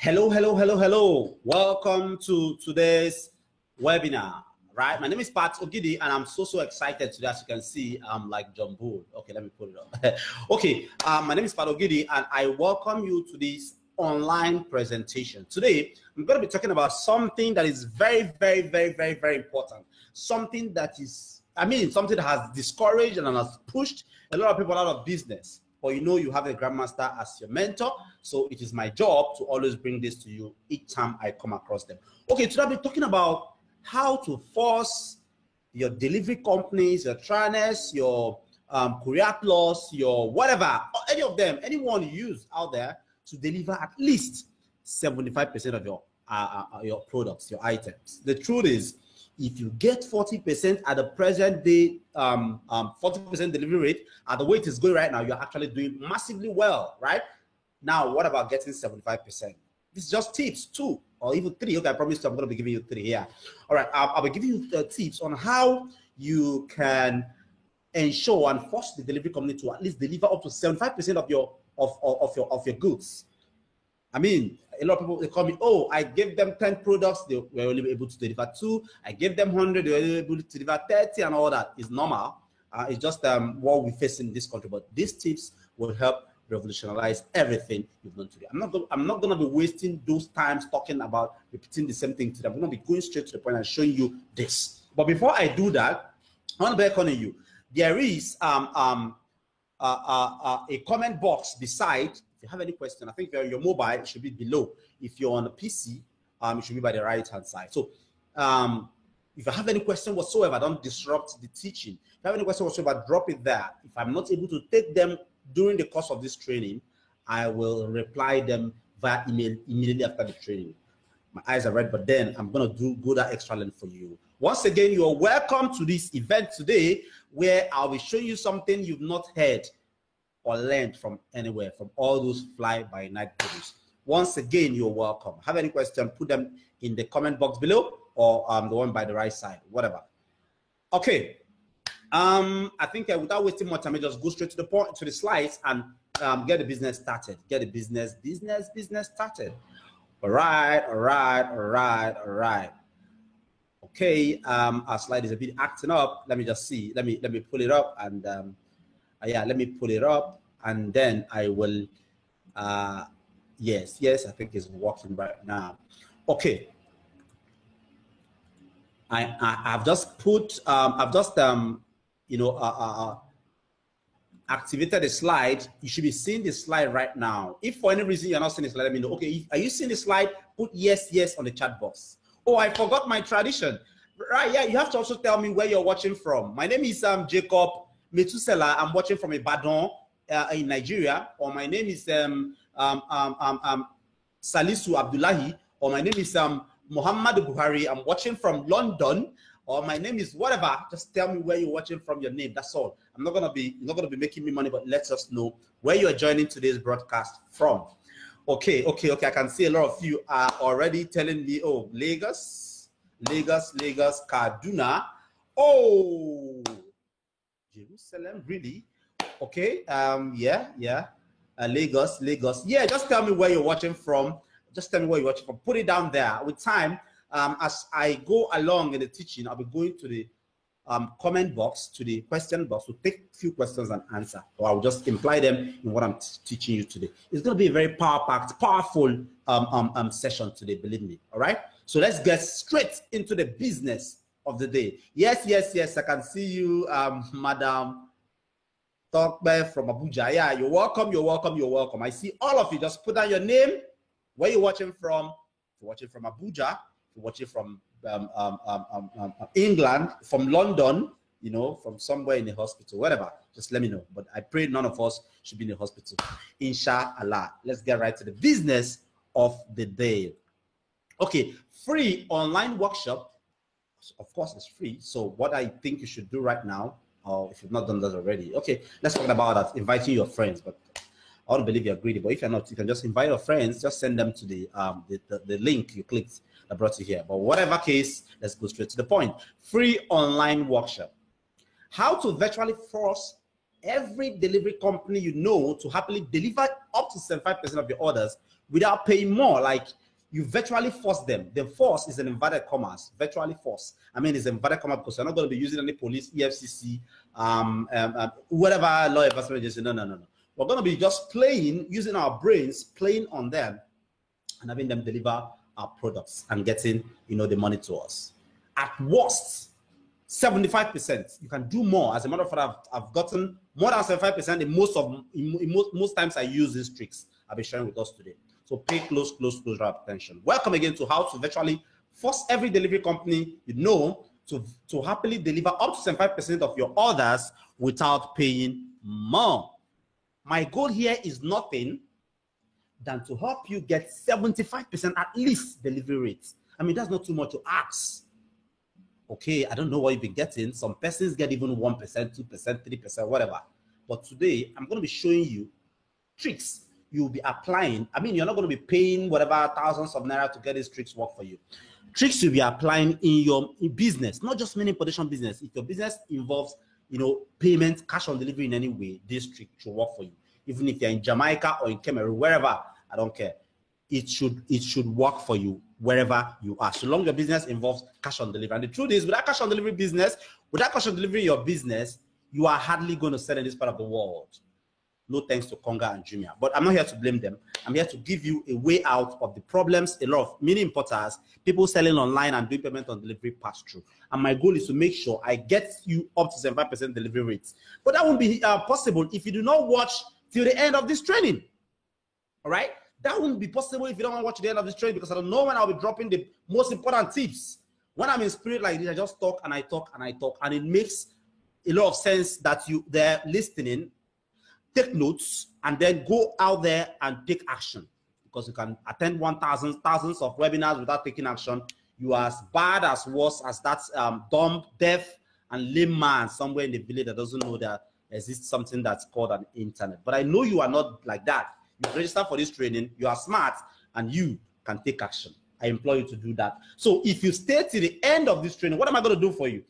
Hello, hello, hello, hello. Welcome to today's webinar, right? My name is Pat Ogidi, and I'm so excited today. As you can see, I'm like John Bull. Okay, let me put it up. Okay, my name is Pat Ogidi, and I welcome you to this online presentation. Today, I'm going to be talking about something that is very important. Something that is, something that has discouraged and has pushed a lot of people out of business. But you know, you have a grandmaster as your mentor, so it is my job to always bring this to you each time I come across them. Okay, today I'll be talking about how to force your delivery companies, your trainers, your Courier Plus, your whatever, any of them, anyone you use out there to deliver at least 75% of your products, your items. The truth is, if you get 40% at the present day, 40% delivery rate at the way it is going right now, you're actually doing massively well, right? Now, what about getting 75%? This is just tips, 2 or even 3. Okay, I promise you I'm going to be giving you 3 here. All right, I'll be giving you tips on how you can ensure and force the delivery company to at least deliver up to 75% of your goods. I mean, a lot of people, they call me, oh, I gave them 10 products, they were only able to deliver 2. I gave them 100, they were only able to deliver 30, and all that is normal. It's just what we face in this country. But these tips will help revolutionize everything you've done today. I'm not going to be wasting those times talking about repeating the same thing today. I'm going to be going straight to the point and showing you this. But before I do that, I want to beckon you. There is a comment box beside. If you have any question, I think if you're on your mobile, it should be below. If you're on a PC, it should be by the right-hand side. So if you have any question whatsoever, don't disrupt the teaching. If you have any question whatsoever, drop it there. If I'm not able to take them during the course of this training, I will reply them via email immediately after the training. My eyes are red, but then I'm going to go that extra length for you. Once again, you're welcome to this event today where I'll be showing you something you've not heard or learned from anywhere, from all those fly-by-night videos. Once again, you're welcome. Have any question, put them in the comment box below or the one by the right side, whatever. Okay. I think without wasting more time, I just go straight to the point, to the slides, and get the business started. Get the business started. All right. Okay, our slide is a bit acting up. Let me just see. Let me pull it up, and yeah, let me pull it up, and then I will. Yes, I think it's working right now. Okay. I've just put. Activated the slide. You should be seeing the slide right now. If for any reason you're not seeing the slide, let me know. Okay, are you seeing the slide? Put yes on the chat box. Oh, I forgot my tradition. Right, yeah, you have to also tell me where you're watching from. My name is Jacob Metusela. I'm watching from Ibadan in Nigeria. Or my name is Salisu Abdullahi. Or my name is Muhammad Buhari. I'm watching from London. Or my name is whatever. Just tell me where you're watching from, your name. That's all. I'm not gonna be making me money, but let us know where you're joining today's broadcast from. Okay. I can see a lot of you are already telling me, oh, Lagos, Kaduna. Oh, Jerusalem, really? Okay. Yeah. Lagos. Yeah, just tell me where you're watching from. Put it down there. With time, as I go along in the teaching, I'll be going to the comment box, to the question box, to take a few questions and answer, or I'll just imply them in what I'm teaching you today. It's going to be a very powerful session today, believe me. All right, so let's get straight into the business of the day. Yes, I can see you, Madam Tokbe from Abuja. Yeah, you're welcome. I see all of you. Just put down your name, where you're watching from. If you're watching from Abuja, if you're watching from England, from London, from somewhere in the hospital, whatever, just let me know. But I pray none of us should be in the hospital. Inshallah. Let's get right to the business of the day. Okay, free online workshop. Of course, it's free. So what I think you should do right now, or if you've not done that already, okay, let's talk about that. Inviting your friends, but I don't believe you're greedy. But if you're not, you can just invite your friends. Just send them to the link you clicked that brought you here. But whatever case, let's go straight to the point. Free online workshop. How to virtually force every delivery company you know to happily deliver up to 75% of your orders without paying more. Like, you virtually force them. The force is an inverted commas, virtually force. I mean, it's inverted comma because you're not going to be using any police, EFCC, whatever law enforcement agency. No. We're going to be just playing, using our brains, playing on them, and having them deliver our products and getting, the money to us. At worst, 75%. You can do more. As a matter of fact, I've gotten more than 75% in most times I use these tricks I'll be sharing with us today. So pay close attention. Welcome again to how to virtually force every delivery company to happily deliver up to 75% of your orders without paying more. My goal here is nothing than to help you get 75% at least delivery rates. I mean, that's not too much to ask. Okay, I don't know what you've been getting. Some persons get even 1%, 2%, 3%, whatever. But today, I'm going to be showing you tricks you'll be applying. I mean, you're not going to be paying whatever thousands of naira to get these tricks work for you. Tricks you'll be applying in your business, not just many production business. If your business involves, payment, cash on delivery in any way, this trick should work for you. Even if you're in Jamaica or in Cameroon, wherever, I don't care. It should work for you wherever you are, so long your business involves cash on delivery. And the truth is, without cash on delivery in your business, you are hardly going to sell in this part of the world. No thanks to Konga and Jumia. But I'm not here to blame them. I'm here to give you a way out of the problems a lot of mini importers, people selling online and doing payment on delivery pass through. And my goal is to make sure I get you up to 75% delivery rates. But that won't be possible if you do not watch till the end of this training. All right? That won't be possible if you don't want to watch the end of this training, because I don't know when I'll be dropping the most important tips. When I'm in spirit like this, I just talk and I talk and I talk, and it makes a lot of sense that they're listening. Take notes and then go out there and take action, because you can attend thousands of webinars without taking action. You are as bad, as worse as that dumb, deaf, and lame man somewhere in the village that doesn't know that there exists something that's called an internet. But I know you are not like that. You register for this training, you are smart, and you can take action. I implore you to do that. So if you stay to the end of this training, what am I going to do for you?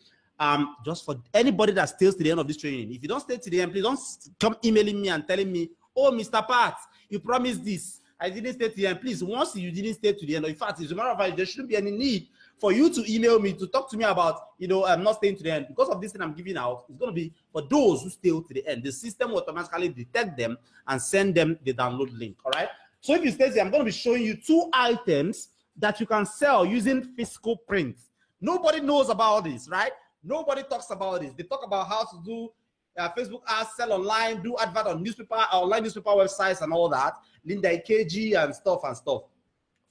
Just for anybody that stays to the end of this training, if you don't stay to the end, please don't come emailing me and telling me, oh, Mr. Pat, you promised this, I didn't stay to the end. Please, once you didn't stay to the end, or in fact, as a matter of fact, there shouldn't be any need for you to email me to talk to me about, I'm not staying to the end. Because of this thing I'm giving out, it's going to be for those who stay to the end. The system will automatically detect them and send them the download link. All right. So if you stay there, I'm going to be showing you 2 items that you can sell using physical print. Nobody knows about this, right? Nobody talks about this. They talk about how to do Facebook ads, sell online, do advert on online newspaper websites and all that. Linda EKG and stuff.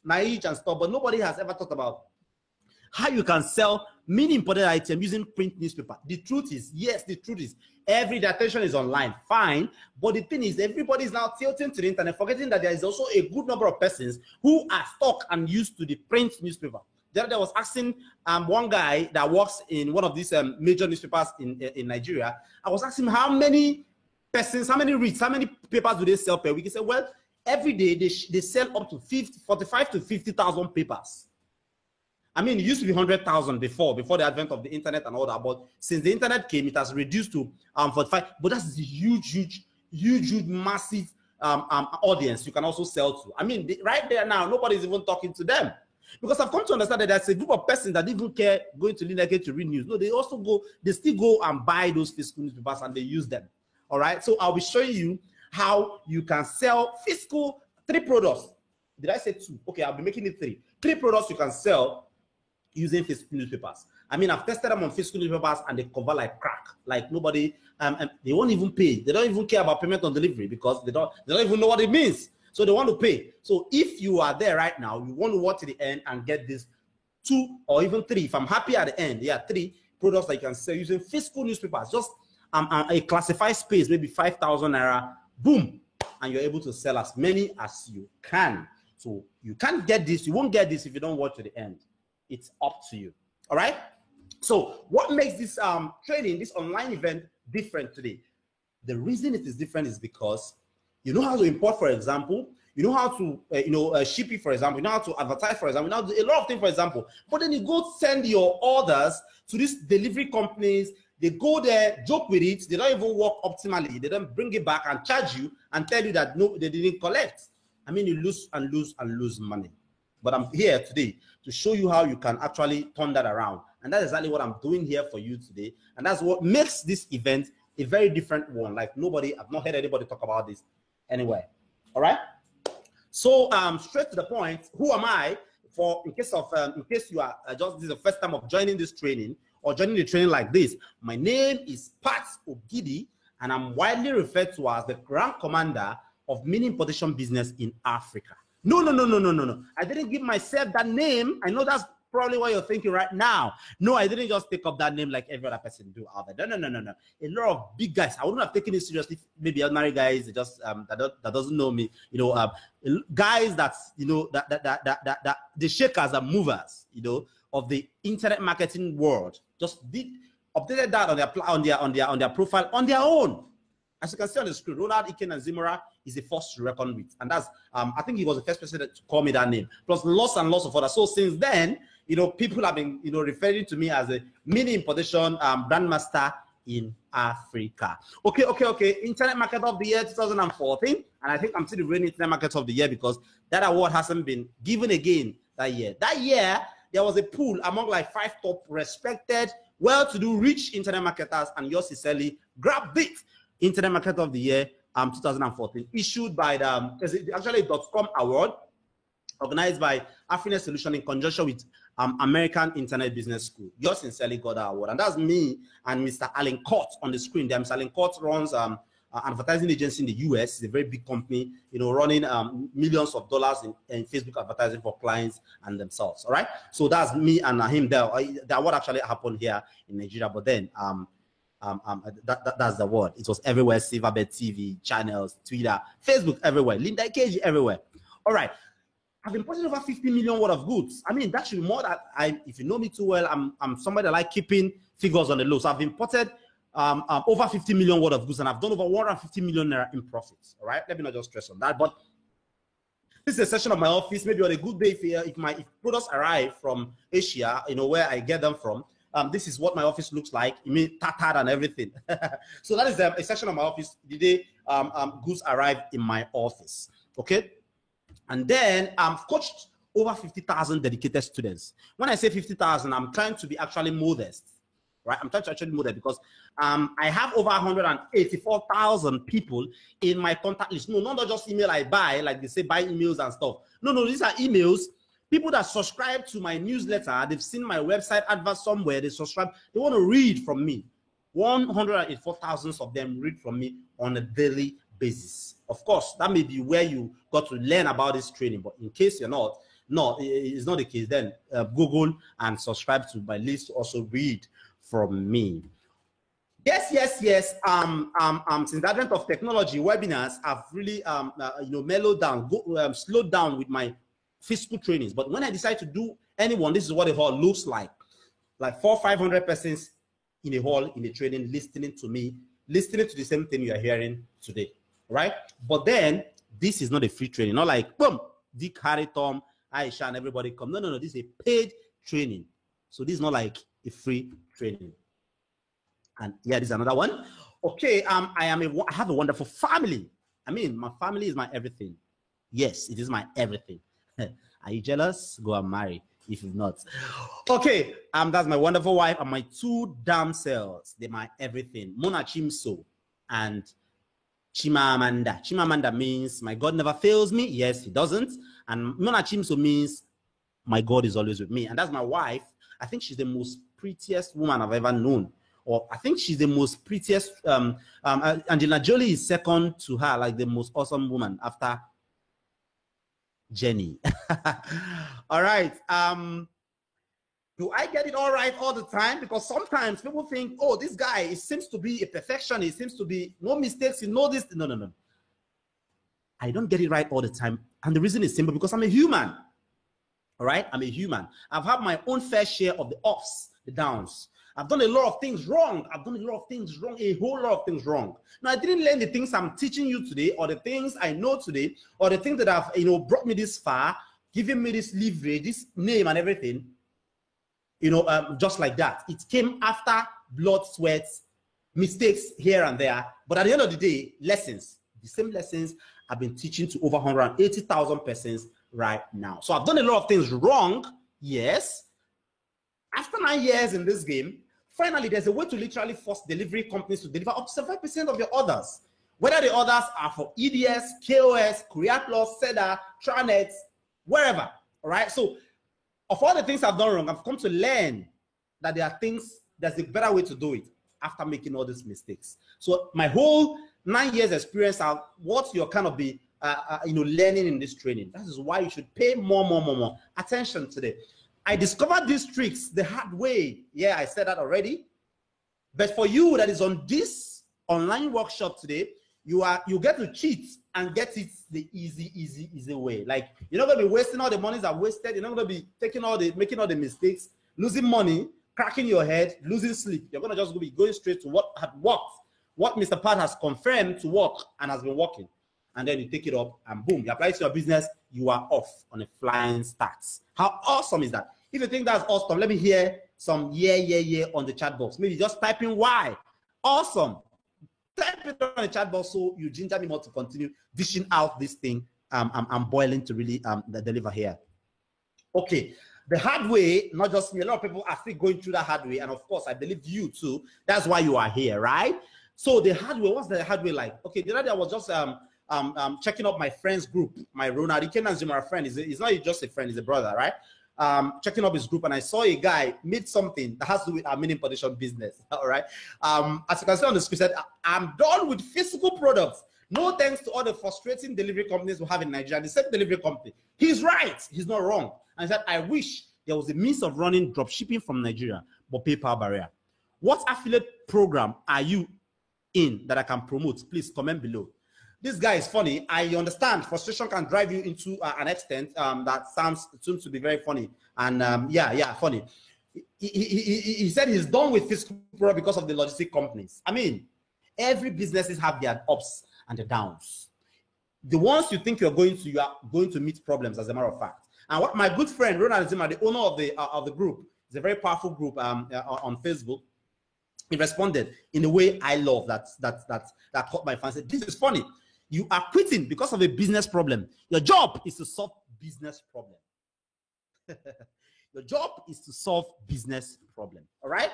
Naij and stuff. But nobody has ever talked about how you can sell mini imported items using print newspaper. The truth is, every attention is online, fine. But the thing is, everybody is now tilting to the internet, forgetting that there is also a good number of persons who are stuck and used to the print newspaper. The other day I was asking one guy that works in one of these major newspapers in Nigeria. I was asking him how many persons, how many reads, how many papers do they sell per week? He said, well, every day they sell up to 45 to 50,000 papers. I mean, it used to be 100,000 before the advent of the internet and all that. But since the internet came, it has reduced to 45. But that's a huge, massive audience you can also sell to. I mean, right there now, nobody's even talking to them. Because I've come to understand that there's a group of persons that didn't care going to Linda to read news. No, they still go and buy those physical newspapers and they use them. All right. So I'll be showing you how you can sell physical 3 products. Did I say 2? Okay, I'll be making it 3. 3 products you can sell using physical newspapers. I mean, I've tested them on physical newspapers and they cover like crack. Like nobody, they won't even pay. They don't even care about payment on delivery because they don't even know what it means. So they want to pay. So if you are there right now, you want to watch to the end and get this 2 or even 3. If I'm happy at the end, 3 products that you can sell using physical newspapers. Just a classified space, maybe 5,000 naira, boom, and you're able to sell as many as you can. So you can't get this. You won't get this if you don't watch to the end. It's up to you. All right. So what makes this training, this online event, different today? The reason it is different is because you know how to import, for example. You know how to, ship it, for example. You know how to advertise, for example. You know how to do a lot of things, for example. But then you go send your orders to these delivery companies. They go there, joke with it. They don't even work optimally. They don't bring it back and charge you and tell you that no, they didn't collect. I mean, you lose and lose and lose money. But I'm here today to show you how you can actually turn that around. And that's exactly what I'm doing here for you today. And that's what makes this event a very different one. Like I've not heard anybody talk about this anywhere. All right. So straight to the point, who am I? In case you are this is the first time of joining this training or joining the training like this, my name is Pat Ogidi, and I'm widely referred to as the Grand Commander of Mini Importation Business in Africa. No. I didn't give myself that name. I know that's probably what you're thinking right now. No, I didn't just take up that name like every other person do out there. No. A lot of big guys. I wouldn't have taken it seriously. Maybe ordinary guys just that doesn't know me. Guys that's that the shakers and movers. Of the internet marketing world. Just updated that on their profile on their own. As you can see on the screen, Ronald Ikenna-Nzimora is the first to reckon with. And that's, I think he was the first person to call me that name. Plus lots and lots of others. So since then, people have been, referring to me as a mini importation brandmaster in Africa. Okay. Internet Market of the Year 2014. And I think I'm still the reigning Internet Market of the Year because that award hasn't been given again that year. That year, there was a pool among like 5 top respected, well-to-do, rich internet marketers, and yours sincerely grabbed it. Internet Market of the Year 2014, issued by the .com award, organized by Afrinet Solution in conjunction with American Internet Business School. Yours sincerely got that award, and that's me and Mr. Alan Court on the screen. Mr. Alan Court runs advertising agency in the US. It's a very big company, running millions of dollars in Facebook advertising for clients and themselves. All right, so that's me and him there. That what actually happened here in Nigeria, but then that's the word. It was everywhere: Silverbird TV, channels, Twitter, Facebook, everywhere. Linda Ikeji, everywhere. All right, I've imported over 50 million worth of goods. I mean, that should be more that if you know me too well, I'm somebody that like keeping figures on the low. So I've imported over 50 million worth of goods, and I've done over 150 million naira in profits. All right, let me not just stress on that. But this is a session of my office. Maybe on a good day, if products arrive from Asia, where I get them from. This is what my office looks like. You mean tattered and everything. So that is a section of my office the day goods arrive in my office. Okay, and then I've coached over 50,000 dedicated students. When I say 50,000, I'm trying to be actually modest, right? I'm trying to actually modest because I have over 184,000 people in my contact list. No, not just email I buy, like they say buy emails and stuff. No, these are emails. People that subscribe to my newsletter, they've seen my website advert somewhere, they subscribe, they want to read from me. 184,000 of them read from me on a daily basis. Of course, that may be where you got to learn about this training, but in case you're not, no, it's not the case, then Google and subscribe to my list to also read from me. Yes. Since the advent of technology, webinars have really, mellowed down, slowed down with my physical trainings. But when I decide to do anyone, this is what the hall looks like 400-500 persons in a hall in a training, listening to me, listening to the same thing you are hearing today, right? But then this is not a free training, not like boom, Dick, Harry, Tom, Aisha, and everybody come. No, this is a paid training. So this is not like a free training. And yeah, this is another one. Okay, I have a wonderful family. I mean, my family is my everything. Yes, it is my everything. Are you jealous? Go and marry if you're not. Okay, that's my wonderful wife and my 2 damsels. They're my everything. Mona Chimso and Chimamanda. Chimamanda means my God never fails me. Yes, he doesn't. And Mona Chimso means my God is always with me. And that's my wife. I think she's the most prettiest woman I've ever known. Or I think she's the most prettiest. Angelina Jolie is second to her, like the most awesome woman after Jenny. All right. Do I get it all right all the time? Because sometimes people think, oh, this guy, he seems to be a perfectionist. He seems to be no mistakes. He knows this. No. I don't get it right all the time. And the reason is simple, because I'm a human. All right. I'm a human. I've had my own fair share of the ups, the downs. I've done a lot of things wrong. A whole lot of things wrong. Now, I didn't learn the things I'm teaching you today, or the things I know today, or the things that have, brought me this far, given me this leverage, this name and everything, just like that. It came after blood, sweat, mistakes here and there. But at the end of the day, lessons, the same lessons I've been teaching to over 180,000 persons right now. So I've done a lot of things wrong, yes. After 9 years in this game, finally, there's a way to literally force delivery companies to deliver up to 75% of your orders. Whether the orders are for EDS, KOS, Courier Plus, SEDA, Tranet, wherever, all right? So of all the things I've done wrong, I've come to learn that there are things, there's a better way to do it after making all these mistakes. So my whole 9 years experience are what you're kind of be, learning in this training. That is why you should pay more attention today. I discovered these tricks the hard way. Yeah, I said that already. But for you that is on this online workshop today, you get to cheat and get it the easy way. Like, you're not going to be wasting all the monies that wasted. You're not going to be making all the mistakes, losing money, cracking your head, losing sleep. You're going to just be going straight to what had worked, what Mr. Pat has confirmed to work and has been working. And then you take it up and boom, you apply it to your business, you are off on a flying start. How awesome is that? If you think that's awesome, let me hear some yeah on the chat box. Maybe just type in why. Awesome. Type it on the chat box so you ginger me more to continue dishing out this thing I'm boiling to really deliver here. Okay. The hard way, not just me, a lot of people are still going through that hard way. And of course, I believe you too. That's why you are here, right? So the hard way, what's the hard way like? Okay, the other day I was just checking up my friend's group, my Ronald Ikenna Zuma friend. He's not just a friend, he's a brother, right? Checking up his group, and I saw a guy made something that has to do with our mini importation business. All right. As you can see on the screen, said, I'm done with physical products. No thanks to all the frustrating delivery companies we have in Nigeria. The same delivery company. He's right. He's not wrong. And he said, I wish there was a means of running drop shipping from Nigeria, but PayPal barrier. What affiliate program are you in that I can promote? Please comment below. This guy is funny. I understand frustration can drive you into an extent that seems to be very funny. And funny. He said he's done with physical product because of the logistic companies. I mean, every businesses have their ups and their downs. The ones you think you are going to meet problems, as a matter of fact. And what my good friend Ronald Zima, the owner of the group, is a very powerful group on Facebook. He responded in a way I love that caught my fancy. This is funny. You are quitting because of a business problem. Your job is to solve business problem. Your job is to solve business problem. All right.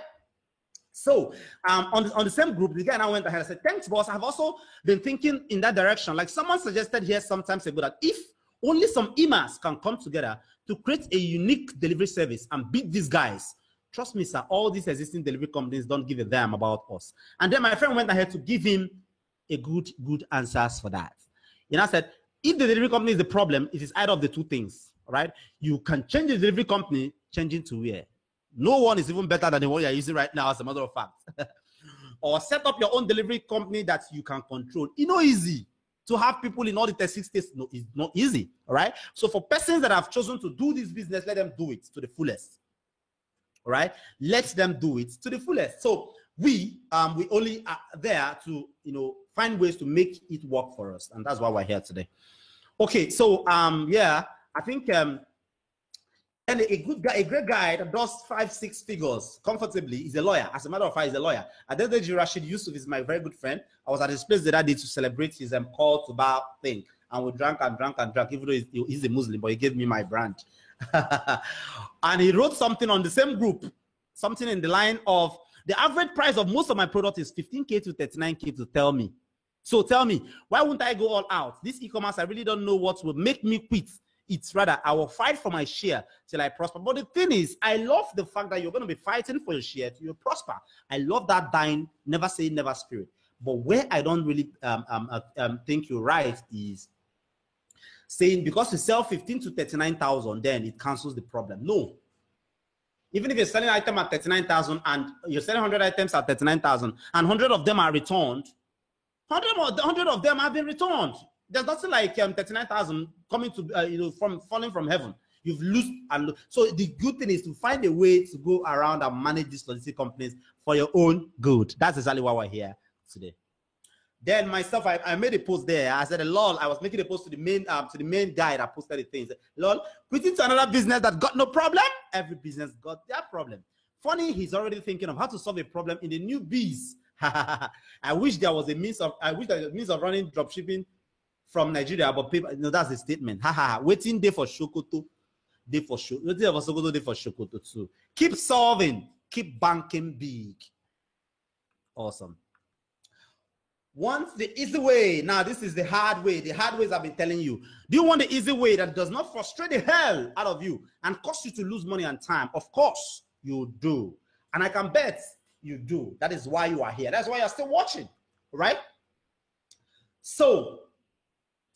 So on the same group, the guy now went ahead and said, thanks, boss. I've also been thinking in that direction. Like someone suggested here sometimes ago that if only some emails can come together to create a unique delivery service and beat these guys. Trust me, sir, all these existing delivery companies don't give a damn about us. And then my friend went ahead to give him a good answers for that. You know, I said, if the delivery company is the problem, it is either of the two things, right? You can change the delivery company, changing to where? No one is even better than the one you're using right now, as a matter of fact. Or set up your own delivery company that you can control. It's not easy to have people in all the 36 states. No, it's not easy, all right? So for persons that have chosen to do this business, let them do it to the fullest, all right? Let them do it to the fullest. So we only are there to, find ways to make it work for us. And that's why we're here today. Okay, so, I think and a great guy that does 5-6 figures comfortably is a lawyer. As a matter of fact, he's a lawyer. Adedeji Rashid Yusuf is my very good friend. I was at his place the other day to celebrate his call to bar thing. And we drank, even though he's a Muslim, but he gave me my brand. And he wrote something on the same group, something in the line of, the average price of most of my product is 15K to 39K to tell me. So tell me, why wouldn't I go all out? This e-commerce, I really don't know what will make me quit. It's rather, I will fight for my share till I prosper. But the thing is, I love the fact that you're going to be fighting for your share till you prosper. I love that dying, never say never spirit. But where I don't really think you're right is saying because you sell 15 to 39,000, then it cancels the problem. No. Even if you're selling an item at 39,000 and you're selling 100 items at 39,000 and 100 of them are returned, 100 of them have been returned. There's nothing like 39,000 coming to from falling from heaven. You've lost and so the good thing is to find a way to go around and manage these logistic companies for your own good. That's exactly why we're here today. Then myself, I made a post there. I said, lol, I was making a post to the main guy that posted the things. Lol, quitting to another business that got no problem. Every business got their problem. Funny, he's already thinking of how to solve a problem in the new biz. I wish there was a means of running dropshipping from Nigeria, but people, that's the statement. Waiting day for Sokoto, day for Sokoto, waiting for Sokoto, day for Sokoto too. Keep solving, keep banking big. Awesome. Want the easy way. Now, this is the hard way. The hard ways I've been telling you. Do you want the easy way that does not frustrate the hell out of you and cause you to lose money and time? Of course, you do. And I can bet you do. That is why you are here. That's why you're still watching, right? So,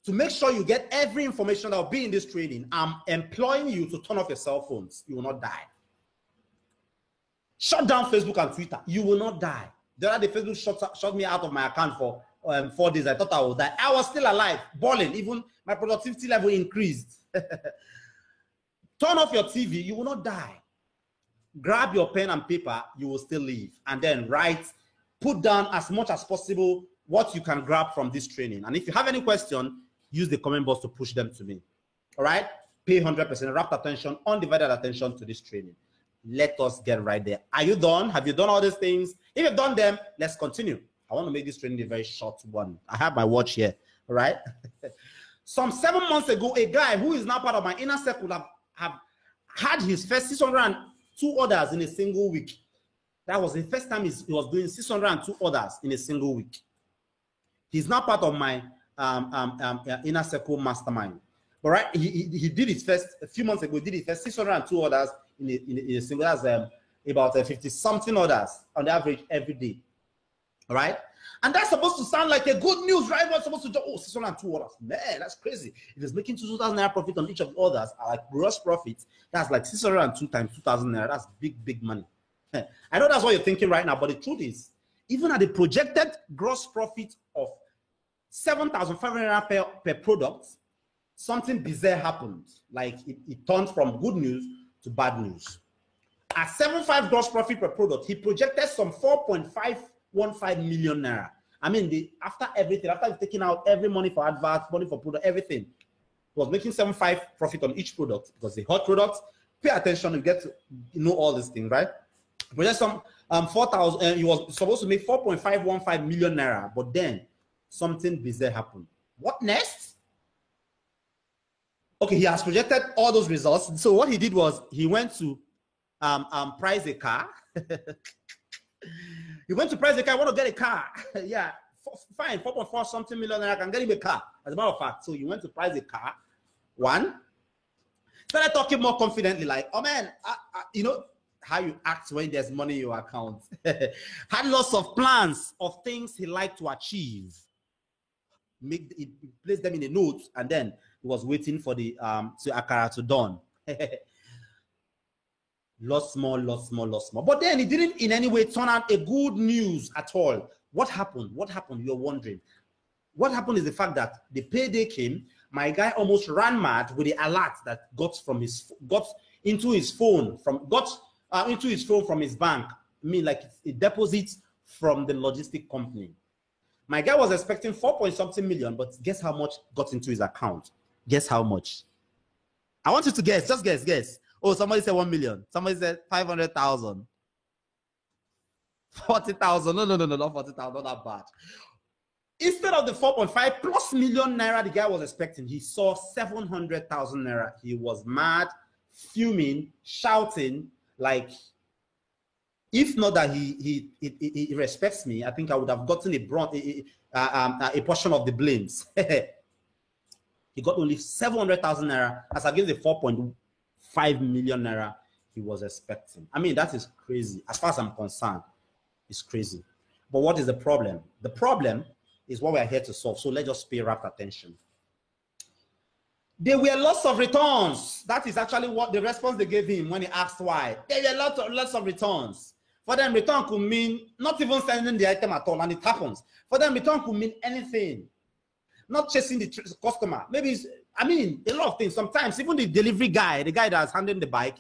to make sure you get every information that will be in this training, I'm employing you to turn off your cell phones. You will not die. Shut down Facebook and Twitter. You will not die. The other day, Facebook shut me out of my account for 4 days. I thought I would die. I was still alive, balling. Even my productivity level increased. Turn off your TV. You will not die. Grab your pen and paper. You will still live. And then write, put down as much as possible what you can grab from this training. And if you have any question, use the comment box to push them to me. All right? Pay 100% rapt attention, undivided attention to this training. Let us get right there. Are you done? Have you done all these things? If you've done them, let's continue. I want to make this training a very short one. I have my watch here, all right? Some 7 months ago, a guy who is now part of my inner circle have had his first 602 orders in a single week. That was the first time he was doing 602 orders in a single week. He's now part of my inner circle mastermind. All right, he did his first, a few months ago, he did his first 602 orders in a single, that's about 50-something orders on the average every day. All right, and that's supposed to sound like a good news, right? What's supposed to do? Oh, 602 orders, man, that's crazy. If he's making 2,000 naira profit on each of the orders, like gross profits, that's like 602 times 2,000 naira. That's big money. I know that's what you're thinking right now, but the truth is, even at the projected gross profit of 7,500 naira per product, something bizarre happened. Like it turned from good news to bad news. At 7.5 gross profit per product, he projected some 4.515 million naira. I mean, after everything, after taking out every money for adverts, money for product, everything, he was making 7.5 profit on each product because the hot products. Pay attention, you get to know all these things, right? But there's some 4,000. He was supposed to make 4.515 million naira, but then something bizarre happened. What next? Okay, he has projected all those results. So what he did was he went to price a car. He went to price a car. I want to get a car. Yeah, fine, 4.4 something million naira. I can get him a car. As a matter of fact, so he went to price a car. One, started talking more confidently, like, oh man, you know how you act when there's money in your account. Had lots of plans of things he liked to achieve. He placed them in a note, and then he was waiting for the akara to dawn. Lots more. But then he didn't in any way turn out a good news at all. What happened? You're wondering. What happened is the fact that the payday came. My guy almost ran mad with the alert that got into his phone from his bank. I mean, like a deposit from the logistic company. My guy was expecting 4-point-something million, but guess how much got into his account? Guess how much? I want you to guess. Just guess. Oh, somebody said 1 million. Somebody said 500,000. 40,000. No, not 40,000. Not that bad. Instead of the 4.5 plus million naira the guy was expecting, he saw 700,000 naira. He was mad, fuming, shouting, like, if not that he respects me, I think I would have gotten a portion of the blames. He got only 700,000 naira as against the 4.5 million naira he was expecting. I mean, that is crazy. As far as I'm concerned, it's crazy. But what is the problem? The problem is what we are here to solve. So let's just pay rapt attention. There were lots of returns. That is actually what the response they gave him when he asked why. There were lots of returns. For them, return could mean not even sending the item at all, and it happens. For them, return could mean anything. Not chasing the customer. Maybe it's, I mean, a lot of things. Sometimes even the delivery guy, the guy that's handling the bike,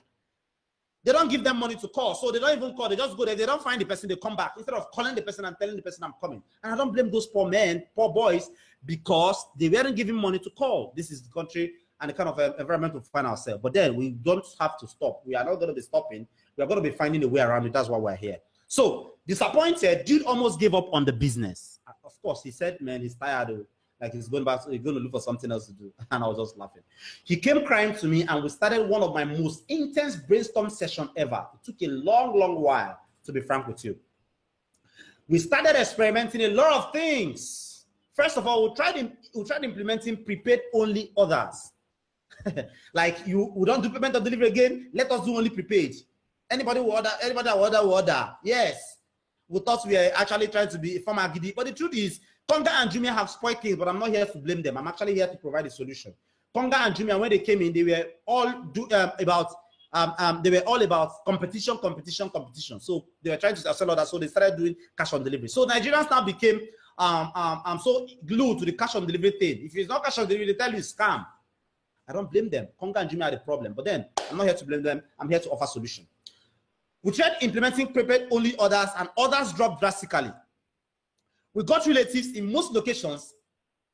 they don't give them money to call. So they don't even call. They just go there. They don't find the person. They come back. Instead of calling the person and telling the person I'm coming. And I don't blame those poor men, poor boys, because they weren't giving money to call. This is the country and the kind of environment we find ourselves. But then we don't have to stop. We are not going to be stopping. We are going to be finding a way around it. That's why we're here. So disappointed, dude almost gave up on the business. Of course, he said, man, he's tired. like he's going to look for something else to do. And I was just laughing. He came crying to me, and we started one of my most intense brainstorm session ever. It took a long while, to be frank with you. We started experimenting a lot of things. First of all, we tried implementing prepaid only orders. Like, we don't do payment or delivery again. Let us do only prepaid. Anybody will order. Anybody will order. Yes. We thought we were actually trying to be farmer giddy, but the truth is, Konga and Jumia have spoiled things, but I'm not here to blame them. I'm actually here to provide a solution. Konga and Jumia, when they came in, they were all about competition. So they were trying to sell orders, so they started doing cash on delivery. So Nigerians now became so glued to the cash on delivery thing. If it's not cash on delivery, they tell you it's scam. I don't blame them. Konga and Jumia are the problem, but then I'm not here to blame them. I'm here to offer solution. We tried implementing prepaid only orders, and orders dropped drastically. We got relatives in most locations,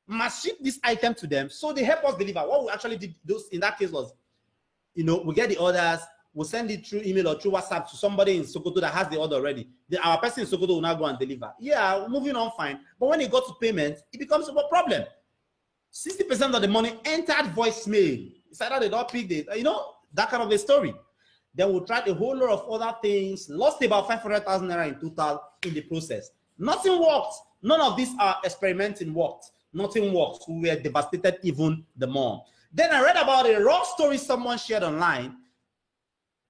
must ship this item to them, so they help us deliver. What we actually did in that case was, we get the orders, we'll send it through email or through WhatsApp to somebody in Sokoto that has the order already. Our person in Sokoto will now go and deliver. Yeah, moving on fine. But when it got to payment, it becomes a problem. 60% of the money entered voicemail. It's either they don't pick it, that kind of a story. Then we tried a whole lot of other things, lost about 500,000 naira in total in the process. Nothing worked. None of these experimenting worked. Nothing worked. We were devastated even the more. Then I read about a raw story someone shared online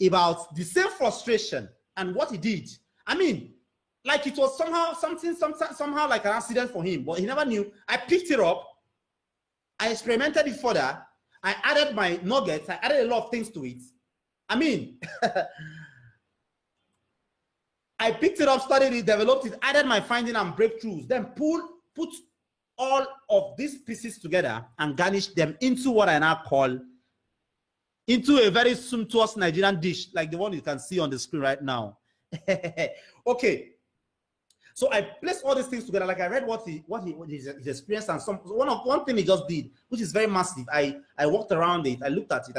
about the same frustration and what he did. I mean, like it was somehow like an accident for him, but he never knew. I picked it up. I experimented it further. I added my nuggets. I added a lot of things to it. I mean, I picked it up, studied it, developed it, added my findings and breakthroughs, then put all of these pieces together and garnished them into what I now call into a very sumptuous Nigerian dish, like the one you can see on the screen right now. Okay. So I placed all these things together. Like I read what his experience and one thing he just did, which is very massive. I walked around it. I looked at it.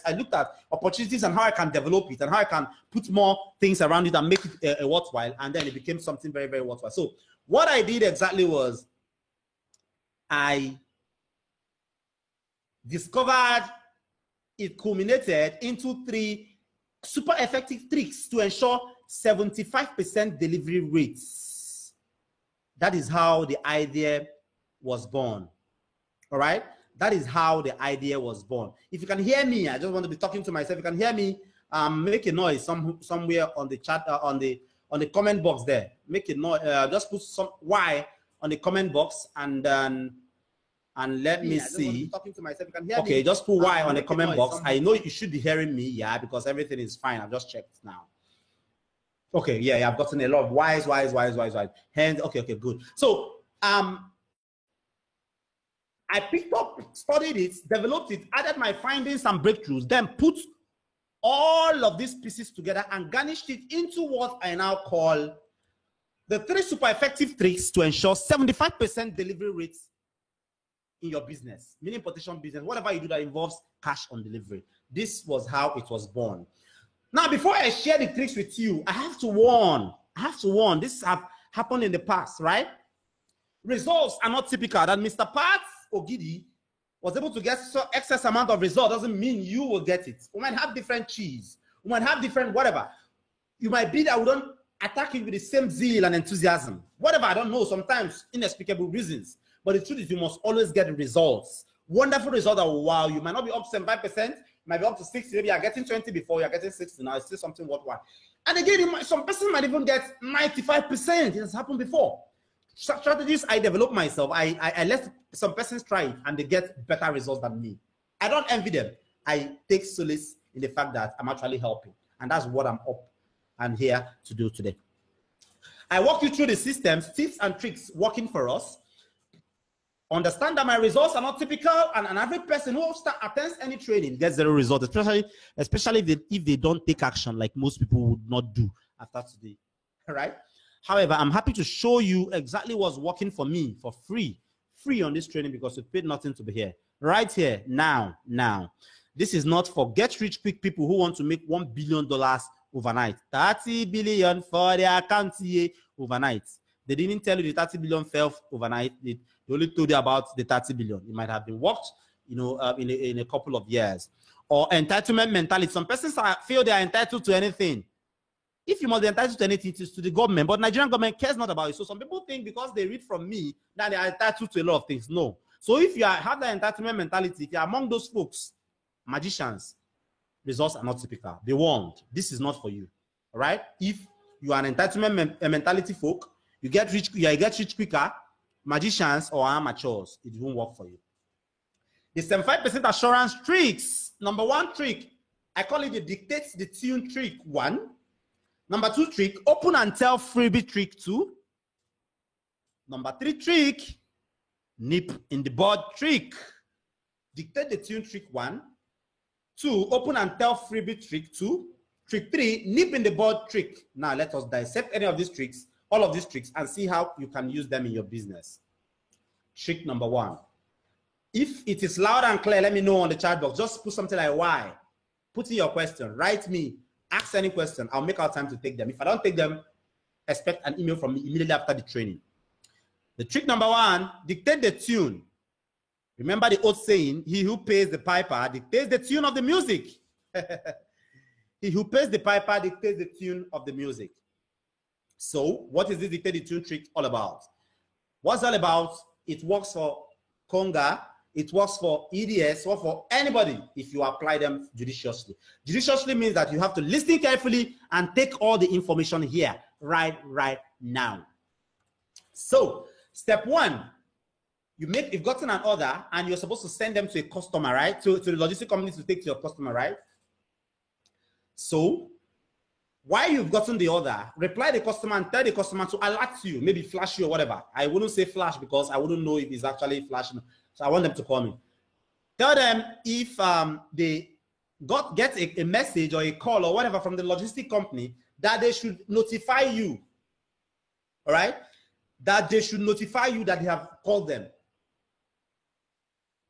I looked at opportunities and how I can develop it and how I can put more things around it and make it a worthwhile. And then it became something very, very worthwhile. So what I did exactly was I discovered it culminated into 3 super effective tricks to ensure 75% delivery rates. That is how the idea was born. All right? That is how the idea was born. If you can hear me, I just want to be talking to myself. If you can hear me, make a noise somewhere on the chat, on the comment box there. Make a noise. Just put some Y on the comment box and let me see. Talking to myself. You can hear me. Just put Y on the comment box. I know you should be hearing me, yeah, because everything is fine. I've just checked now. Okay, yeah, I've gotten a lot of whys. Hands, okay, good. So, I picked up, studied it, developed it, added my findings and breakthroughs, then put all of these pieces together and garnished it into what I now call the 3 super effective tricks to ensure 75% delivery rates in your business, meaning importation business, whatever you do that involves cash on delivery. This was how it was born. Now, before I share the tricks with you, I have to warn. This has happened in the past, right? Results are not typical. That Mr. Pat Ogidi was able to get so excess amount of result doesn't mean you will get it. We might have different cheese. We might have different whatever. You might be that we don't attack it with the same zeal and enthusiasm. Whatever, I don't know, sometimes inexplicable reasons. But the truth is you must always get results. Wonderful results that will wow you. You might not be up to 75%. Might be up to 60, maybe you're getting 20 before, you're getting 60 now, it's still something worthwhile. And again, some person might even get 95%. It has happened before. Strategies I developed myself, I let some persons try it and they get better results than me. I don't envy them. I take solace in the fact that I'm actually helping. And that's what I'm up and here to do today. I walk you through the systems, tips and tricks working for us. Understand that my results are not typical, and an average person who attends any training gets 0 results, especially if they don't take action like most people would not do after today, right? However, I'm happy to show you exactly what's working for me for free on this training because you paid nothing to be here, right here, now. This is not for get-rich-quick people who want to make $1 billion overnight. 30 billion for their account overnight. They didn't tell you the 30 billion fell overnight. They only told you about the 30 billion. It might have been worked, you know, in a couple of years. Or entitlement mentality. Some persons feel they are entitled to anything. If you must be entitled to anything, it is to the government. But Nigerian government cares not about it. So some people think because they read from me that they are entitled to a lot of things. No. So if you have that entitlement mentality, if you are among those folks, magicians, results are not typical. Be warned. This is not for you. All right? If you are an entitlement mentality folk, you get rich quicker, magicians or amateurs, it won't work for you. The 75% assurance tricks. Number one trick, I call it the dictates the tune trick 1. Number 2 trick, open and tell freebie trick 2. Number 3 trick, nip in the bud trick. Dictate the tune trick 1. 2, open and tell freebie trick 2. Trick 3, nip in the bud trick. Now let us dissect any of these tricks, all of these tricks, and see how you can use them in your business. Trick number 1. If it is loud and clear, let me know on the chat box. Just put something like why. Put in your question. Write me. Ask any question. I'll make our time to take them. If I don't take them, expect an email from me immediately after the training. The trick number 1, dictate the tune. Remember the old saying, he who pays the piper dictates the tune of the music. He who pays the piper dictates the tune of the music. So what is this dictate the tune trick all about? What's all about? It works for Konga. It works for EDS or for anybody if you apply them judiciously. Judiciously means that you have to listen carefully and take all the information here right now. So step 1, you've gotten an order and you're supposed to send them to a customer, right? To the logistic company to take to your customer, right? So while you've gotten the order, reply the customer and tell the customer to alert you, maybe flash you or whatever. I wouldn't say flash because I wouldn't know if it's actually flashing. So I want them to call me. Tell them if they get a message or a call or whatever from the logistic company that they should notify you. All right? That they should notify you that they have called them.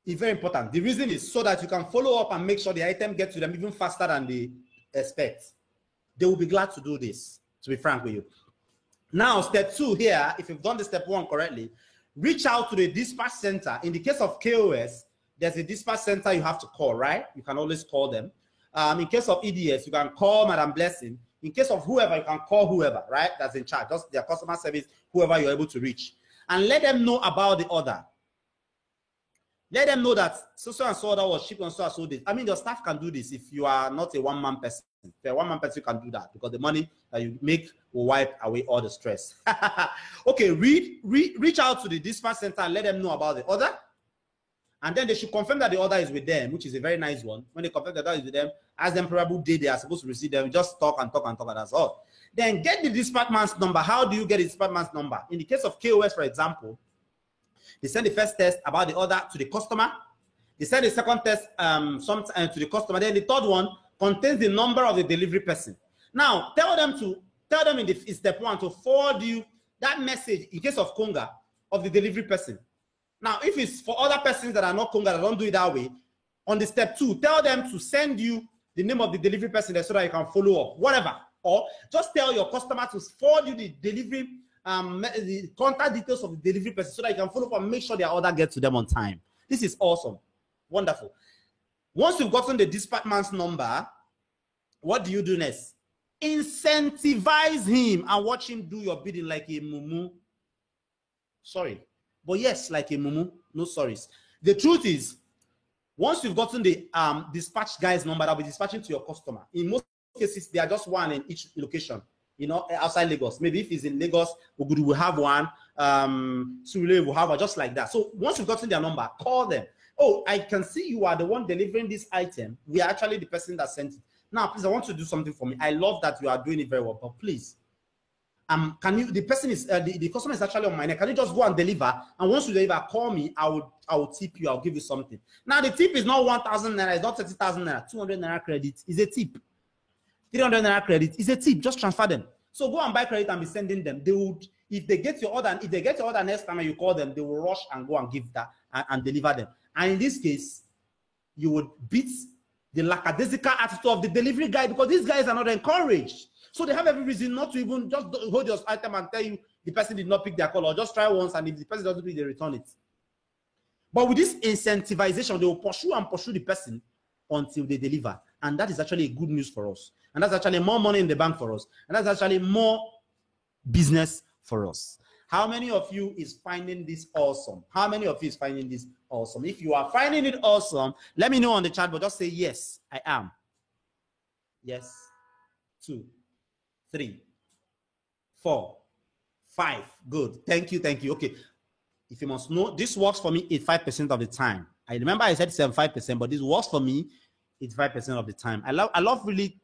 It's very important. The reason is so that you can follow up and make sure the item gets to them even faster than they expect. They will be glad to do this, to be frank with you. Now, step 2 here, if you've done the step 1 correctly, reach out to the dispatch center. In the case of KOS, there's a dispatch center you have to call, right? You can always call them. In case of EDS, you can call Madam Blessing. In case of whoever, you can call whoever, right? That's in charge, just their customer service, whoever you're able to reach. And let them know about the order. Let them know that so and so order was shipped on so and so days. I mean, your staff can do this if you are not a one-man person. If you're a one-man person, you can do that because the money that you make will wipe away all the stress. Okay, reach out to the dispatch center and let them know about the order. And then they should confirm that the order is with them, which is a very nice one. When they confirm that the order is with them, ask them probably day they are supposed to receive them. Just talk and talk and talk, and that's all. Then get the dispatch man's number. How do you get the dispatch man's number? In the case of KOS, for example, they send the first test about the order to the customer. They send the second test to the customer. Then the third one contains the number of the delivery person. Now, tell them in step 1 to forward you that message in case of Konga of the delivery person. Now, if it's for other persons that are not Konga, that don't do it that way, on the step 2, tell them to send you the name of the delivery person there so that you can follow up, whatever. Or just tell your customer to forward you the delivery, the contact details of the delivery person so that you can follow up and make sure their order gets to them on time. This is awesome. Wonderful. Once you've gotten the dispatch man's number, what do you do next? Incentivize him and watch him do your bidding like a mumu. Sorry. But yes, like a mumu. No sorries. The truth is, once you've gotten the dispatch guy's number, that'll be dispatching to your customer. In most cases, they are just one in each location. You know, outside Lagos. Maybe if he's in Lagos, Ogudu will have one. Surulere will have one, just like that. So once you've gotten their number, call them. Oh, I can see you are the one delivering this item. We are actually the person that sent it. Now, please, I want you to do something for me. I love that you are doing it very well, but please, can you? The person is the customer is actually on my neck. Can you just go and deliver? And once you deliver, call me. I will tip you. I'll give you something. Now, the tip is not 1,000 naira. It's not 30,000 naira. 200 naira credit is a tip. 300 naira credit is a tip. Just transfer them. So go and buy credit and be sending them. They would, if they get your order, and if they get your order next time and you call them, they will rush and go and give that and deliver them. And in this case, you would beat the lackadaisical attitude of the delivery guy because these guys are not encouraged. So they have every reason not to even just hold your item and tell you the person did not pick their call, or just try once, and if the person doesn't pick, they return it. But with this incentivization, they will pursue and pursue the person until they deliver. And that is actually good news for us. And that's actually more money in the bank for us. And that's actually more business for us. How many of you is finding this awesome? How many of you is finding this awesome? If you are finding it awesome, let me know on the chat, but just say, yes, I am. Yes. 2, 3, 4, 5. Good. Thank you. Thank you. Okay. If you must know, this works for me 85% of the time. I remember I said 75%, but this works for me 85% of the time. I love really,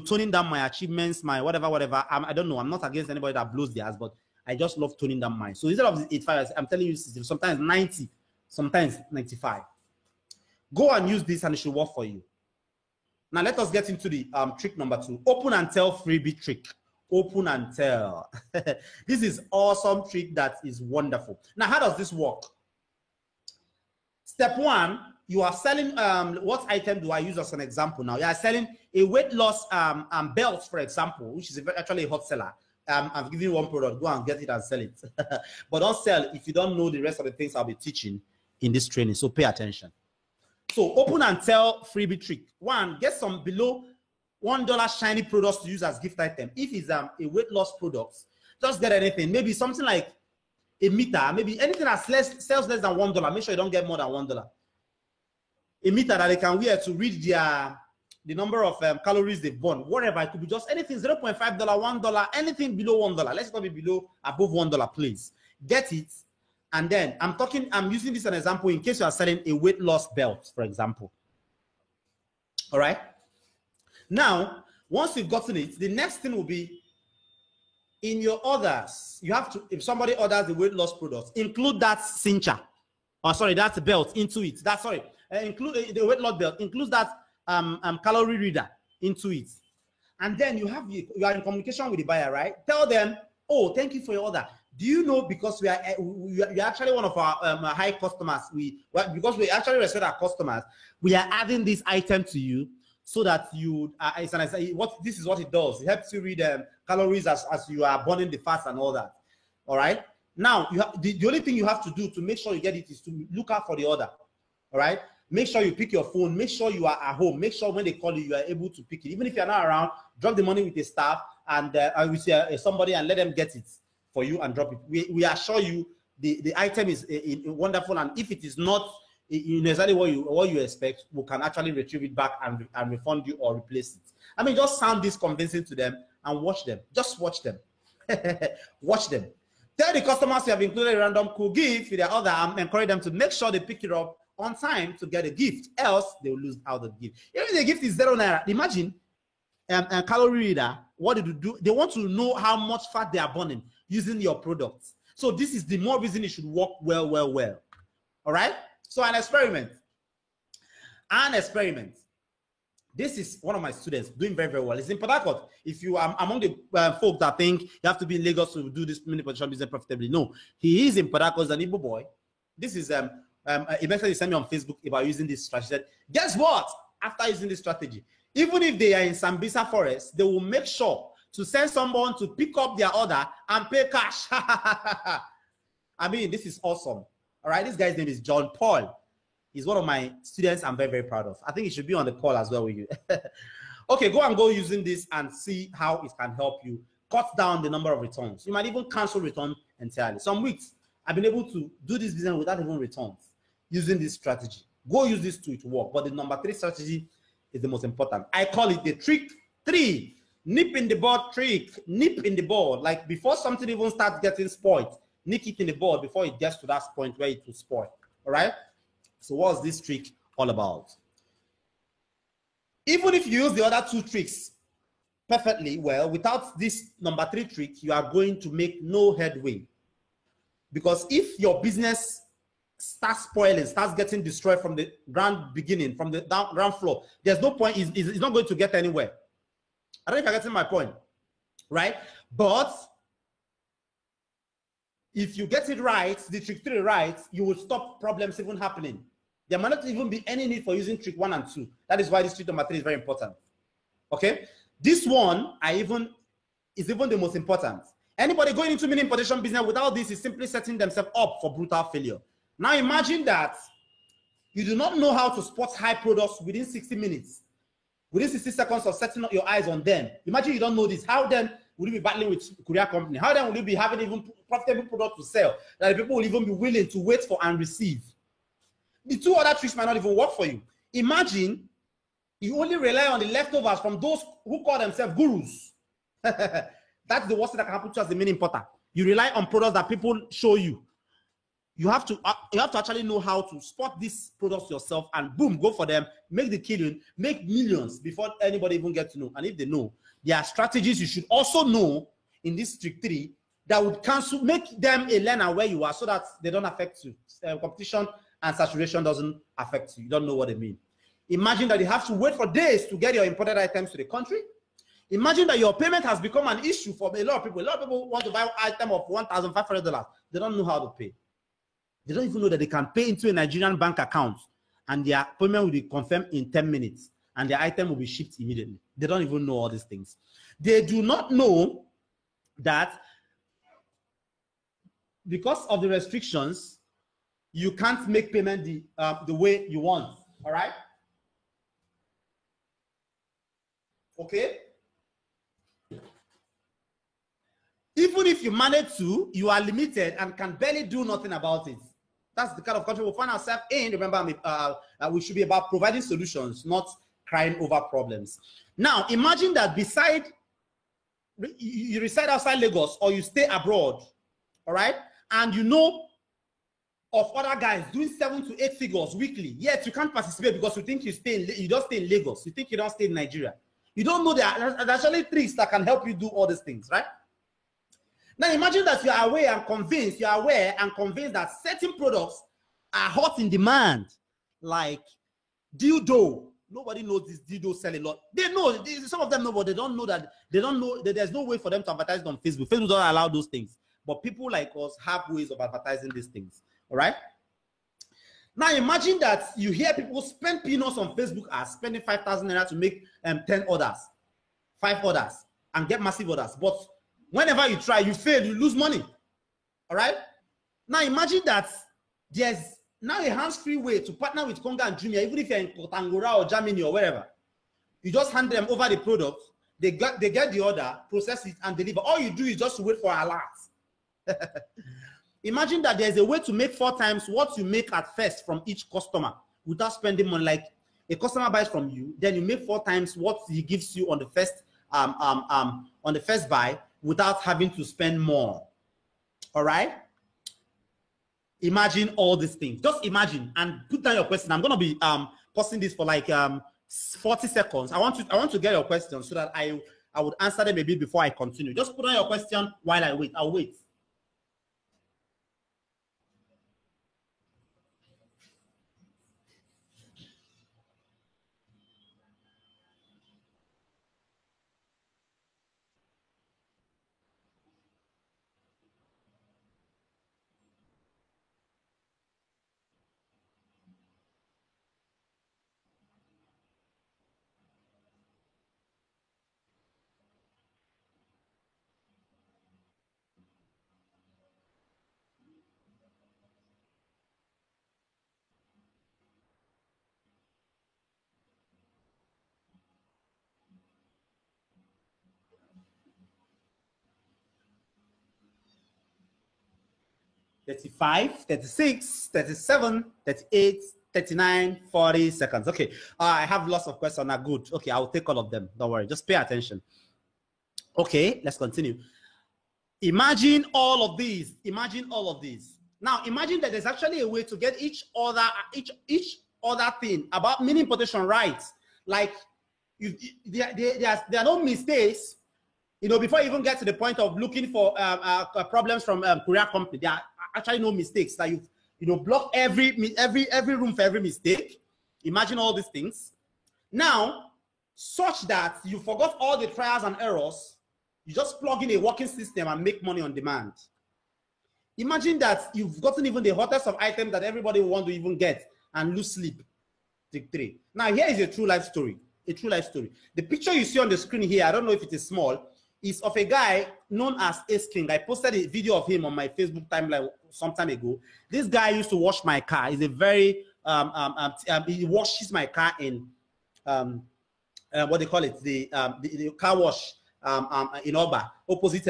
toning down my achievements, my whatever. I don't know. I'm not against anybody that blows theirs, but I just love toning down mine. So instead of 85, I'm telling you, sometimes 90, sometimes 95. Go and use this and it should work for you. Now let us get into the trick number 2. Open and tell freebie trick. Open and tell. This is awesome trick that is wonderful. Now, how does this work? Step 1, you are selling, what item do I use as an example now? You are selling a weight loss belt, for example, which is actually a hot seller. I've given you one product, go and get it and sell it. But don't sell if you don't know the rest of the things I'll be teaching in this training, so pay attention. So open and tell freebie trick. 1, get some below $1 shiny products to use as gift item. If it's a weight loss product, just get anything. Maybe something like a meter, maybe anything that sells less than $1. Make sure you don't get more than $1. A meter that they can wear to read the number of calories they've burned. Whatever, it could be just anything, $0.5, $1, anything below $1. Let's not be above $1, please. Get it. And then I'm using this as an example in case you are selling a weight loss belt, for example. All right. Now, once you've gotten it, the next thing will be in your orders. You have to, if somebody orders the weight loss product, include that cincher. Oh, sorry, that's a belt into it. Include the weight loss belt, includes that calorie reader into it. And then you are in communication with the buyer, right? Tell them, oh, thank you for your order. Do you know, because you're actually one of our high customers, because we actually respect our customers, we are adding this item to you so that this is what it does. It helps you read calories as you are burning the fats and all that. All right. Now, the only thing you have to do to make sure you get it is to look out for the order. All right. Make sure you pick your phone. Make sure you are at home. Make sure when they call you, you are able to pick it. Even if you're not around, drop the money with the staff and with somebody and let them get it for you and drop it. We assure you the item is wonderful, and if it is not exactly what you expect, we can actually retrieve it back and refund you or replace it. I mean, just sound this convincing to them and watch them. Just watch them. Watch them. Tell the customers you have included a random cool gift with their order and encourage them to make sure they pick it up on time to get a gift. Else, they will lose out the gift. Even if the gift is $0, imagine a calorie reader. What did you do? They want to know how much fat they are burning using your products. So this is the more reason it should work well. All right? So an experiment. This is one of my students doing very, very well. It's in Port Harcourt. If you are among the folks that think you have to be in Lagos to do this mini position business profitably, no. He is in Port Harcourt, an Igbo boy. This is eventually he sent me on Facebook about using this strategy. He said, guess what? After using this strategy, even if they are in Sambisa Forest, they will make sure to send someone to pick up their order and pay cash. I mean, this is awesome. All right, this guy's name is John Paul. He's one of my students I'm very, very proud of. I think he should be on the call as well with you. Okay, go using this and see how it can help you cut down the number of returns. You might even cancel return entirely. Some weeks, I've been able to do this business without even returns using this strategy. Go use this to work. But the number 3 strategy is the most important. I call it the trick 3. Nip in the bud trick. Nip in the bud. Like before something even starts getting spoiled, nip it in the bud before it gets to that point where it will spoil. All right? So what's this trick all about? Even if you use the other 2 tricks perfectly well, without this number 3 trick, you are going to make no headway. Because if your business starts spoiling, starts getting destroyed from the ground beginning, from the ground floor, there's no point. It's not going to get anywhere. I don't know if you're getting my point, right? But if you get it right, the trick 3 right, you will stop problems even happening. There might not even be any need for using trick 1 and 2. That is why this trick number 3 is very important. Okay? This one is even the most important. Anybody going into mini importation business without this is simply setting themselves up for brutal failure. Now imagine that you do not know how to spot high products within 60 minutes, within 60 seconds of setting up your eyes on them. Imagine you don't know this. How then will you be battling with courier company? How then will you be having even profitable product to sell that people will even be willing to wait for and receive? The two other tricks might not even work for you. Imagine you only rely on the leftovers from those who call themselves gurus. That's the worst thing that can happen to you as the main importer. You rely on products that people show you. You have to actually know how to spot these products yourself and boom, go for them, make the killing, make millions before anybody even gets to know. And if they know, there are strategies you should also know in this trick 3 that would cancel, make them a learner where you are so that they don't affect you. Competition and saturation doesn't affect you. You don't know what they mean. Imagine that you have to wait for days to get your imported items to the country. Imagine that your payment has become an issue for a lot of people. A lot of people want to buy an item of $1,500. They don't know how to pay. They don't even know that they can pay into a Nigerian bank account and their payment will be confirmed in 10 minutes and their item will be shipped immediately. They don't even know all these things. They do not know that because of the restrictions, you can't make payment the way you want. All right? Okay? Even if you manage to, you are limited and can barely do nothing about it. That's the kind of country we'll find ourselves in. Remember, we should be about providing solutions, not crying over problems. Now, imagine that you reside outside Lagos or you stay abroad, all right? And you know of other guys doing 7 to 8 figures weekly, yet you can't participate because you think you don't stay in Lagos. You think you don't stay in Nigeria. You don't know that there's actually tricks that can help you do all these things, right? Now imagine that you are aware and convinced that certain products are hot in demand, like dildo. Nobody knows this dildo sell a lot. They know, some of them know, but they don't know that there's no way for them to advertise it on Facebook. Facebook doesn't allow those things. But people like us have ways of advertising these things. All right. Now imagine that you hear people spend peanuts on Facebook ads, spending 5,000 naira to make 10 orders, 5 orders, and get massive orders. But whenever you try, you fail, you lose money. All right? Now imagine that there's now a hands-free way to partner with Konga and Jumia, even if you're in Kotangora or Germany or wherever. You just hand them over the product, they get the order, process it, and deliver. All you do is just wait for alerts. Imagine that there's a way to make 4 times what you make at first from each customer without spending money. Like a customer buys from you, then you make 4 times what he gives you on the first buy without having to spend more. All right? Imagine all these things. Just imagine and put down your question. I'm going to be posting this for like 40 seconds. I want to get your question so that I would answer them a bit before I continue. Just put down your question while I wait. I'll wait. $35, $36, $37, $38, $39, $40 seconds. Okay, I have lots of questions. Are good. Okay, I will take all of them. Don't worry. Just pay attention. Okay, let's continue. Imagine all of these. Imagine all of these. Now, imagine that there's actually a way to get each other thing about mini importation rights. Like, there are no mistakes. You know, before you even get to the point of looking for problems from courier company, there are actually no mistakes. That block every room for every mistake. Imagine all these things. Now, such that you forgot all the trials and errors, you just plug in a working system and make money on demand. Imagine that you've gotten even the hottest of items that everybody will want to even get and lose sleep. Trick 3. Now, here is a true life story. A true life story. The picture you see on the screen here, I don't know if it is small, is of a guy known as Ace King. I posted a video of him on my Facebook timeline some time ago. This guy used to wash my car. He's a very he washes my car in what they call it, the car wash in Oba, opposite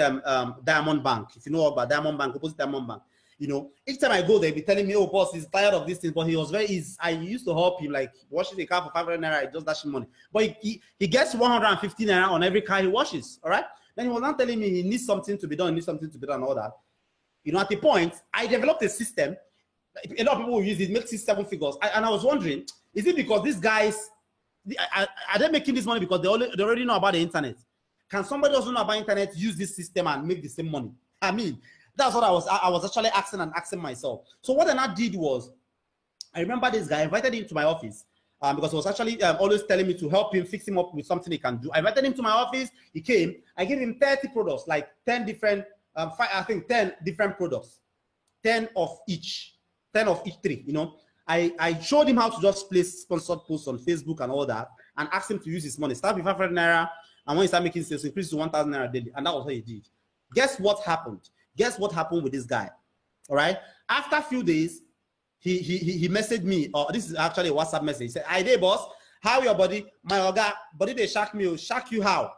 Diamond Bank. If you know Oba, Diamond Bank, opposite Diamond Bank. You know, each time I go there, he'll be telling me, oh, boss, he's tired of this thing. But he was I used to help him, like, washing the car for 500 naira, he just dashing money. But he gets 150 naira on every car he washes, all right? Then he was not telling me he needs something to be done, all that. You know, at the point, I developed a system. A lot of people will use it, make 6-7 figures. And I was wondering, is it because these guys, are they making this money because they already know about the internet? Can somebody also know about internet use this system and make the same money? I mean, that's what I was actually asking myself. So what I now did was, I remember this guy, I invited him to my office because he was actually always telling me to help him, fix him up with something he can do. I invited him to my office. He came. I gave him 30 products, like 10 different, 10 different products, 10 of each 3, you know. I showed him how to just place sponsored posts on Facebook and all that, and asked him to use his money. Start with 500 naira, and when he started making sales, increase to 1,000 naira daily, and that was what he did. Guess what happened? Guess what happened with this guy? All right. After a few days, he messaged me. Or this is actually a WhatsApp message. He said, "Hi there, boss. How your body? My oga body they shock me. Shock you how?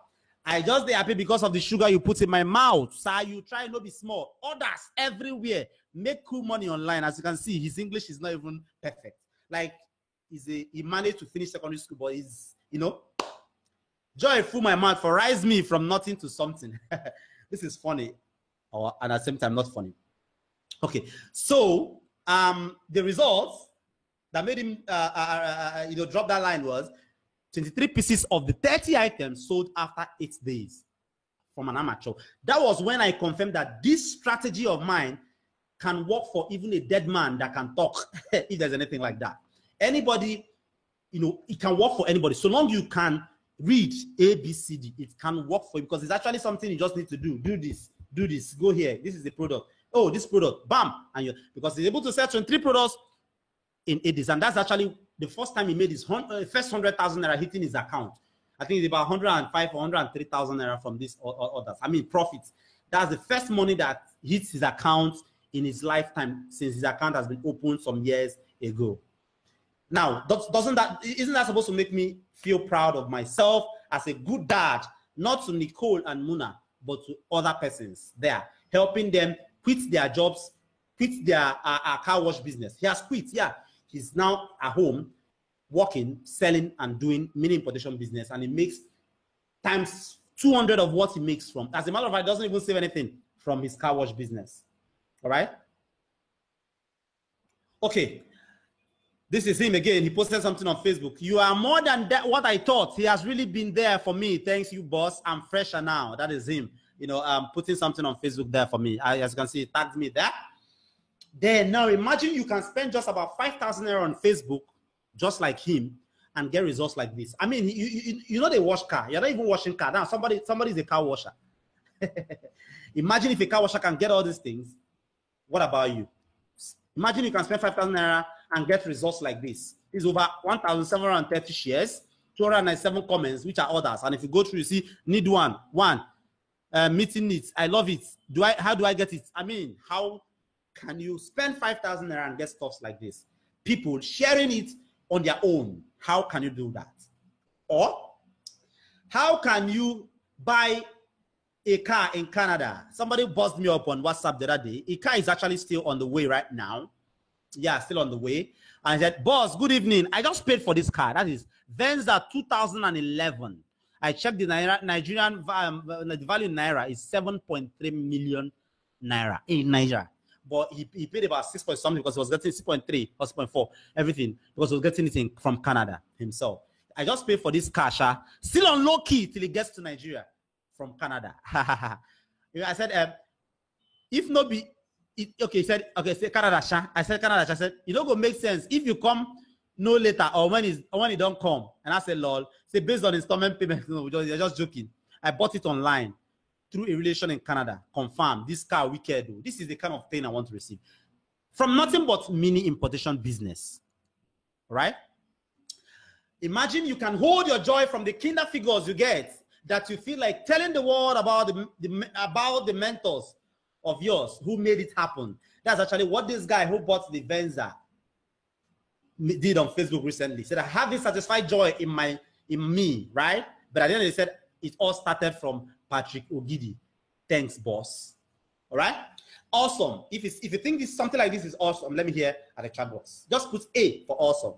I just happy because of the sugar you put in my mouth. So you try not be small. Others everywhere make cool money online. As you can see, his English is not even perfect. Like he managed to finish secondary school, but he's, you know, joy full my mouth for rise me from nothing to something." This is funny. And at the same time not funny. Okay, so the results that made him you know, drop that line was 23 pieces of the 30 items sold after 8 days from an amateur. That was when I confirmed that this strategy of mine can work for even a dead man that can talk. If there's anything like that, anybody, you know, it can work for anybody so long you can read ABCD. It can work for you because it's actually something you just need to do this, go here, this is the product, oh, this product, bam, and because he's able to sell 23 products in 8 days. And that's actually the first time he made his first 100,000 naira hitting his account. I think it's about 105 or 103,000 naira from these orders. I mean, profits. That's the first money that hits his account in his lifetime since his account has been opened some years ago. Now, isn't that supposed to make me feel proud of myself as a good dad, not to Nicole and Muna, but to other persons there, helping them quit their jobs, quit their car wash business. He has quit, yeah. He's now at home, working, selling, and doing mini importation business, and he makes times 200 of what he makes from. As a matter of fact, he doesn't even save anything from his car wash business. All right? Okay. This is him again. He posted something on Facebook. You are more than that, what I thought. He has really been there for me. Thanks you, boss. I'm fresher now. That is him. You know, putting something on Facebook there for me. As you can see, he tagged me there. Then now imagine you can spend just about 5,000 naira on Facebook, just like him, and get results like this. I mean, you know they wash car. You're not even washing car. Now somebody's a car washer. Imagine if a car washer can get all these things. What about you? Imagine you can spend 5,000 naira and get results like this. It's over 1,730 shares, 297 comments, which are others. And if you go through, you see, need one, meeting needs. I love it. How do I get it? I mean, how can you spend 5,000 naira and get stuff like this? People sharing it on their own. How can you do that? Or how can you buy a car in Canada? Somebody buzzed me up on WhatsApp the other day. A car is actually still on the way right now. Yeah, still on the way. And I said, boss, good evening. I just paid for this car. That is Venza 2011. I checked the Nigerian the value in Naira is 7.3 million Naira in Nigeria. But he paid about 6 point something because he was getting 6.3 or 6.4, everything, because he was getting it from Canada himself. I just paid for this car, still on low key till it gets to Nigeria from Canada. I said, if not be, okay, he said, okay, say Canada, I said Canada, I said, it don't go make sense if you come no later or when it don't come. And I said, lol, say based on installment payment, no, you're just joking. I bought it online through a relation in Canada. Confirm this car wicked. This is the kind of thing I want to receive from nothing but mini importation business. Right? Imagine you can hold your joy from the kinder figures you get. that you feel like telling the world about the mentors of yours who made it happen. That's actually what this guy who bought the Venza did on Facebook recently. He said, I have this satisfied joy in me, right? But at the end, he said it all started from Patrick Ogidi. Thanks, boss. All right. Awesome. If you think this something like this is awesome, let me hear at the chat box. Just put A for awesome.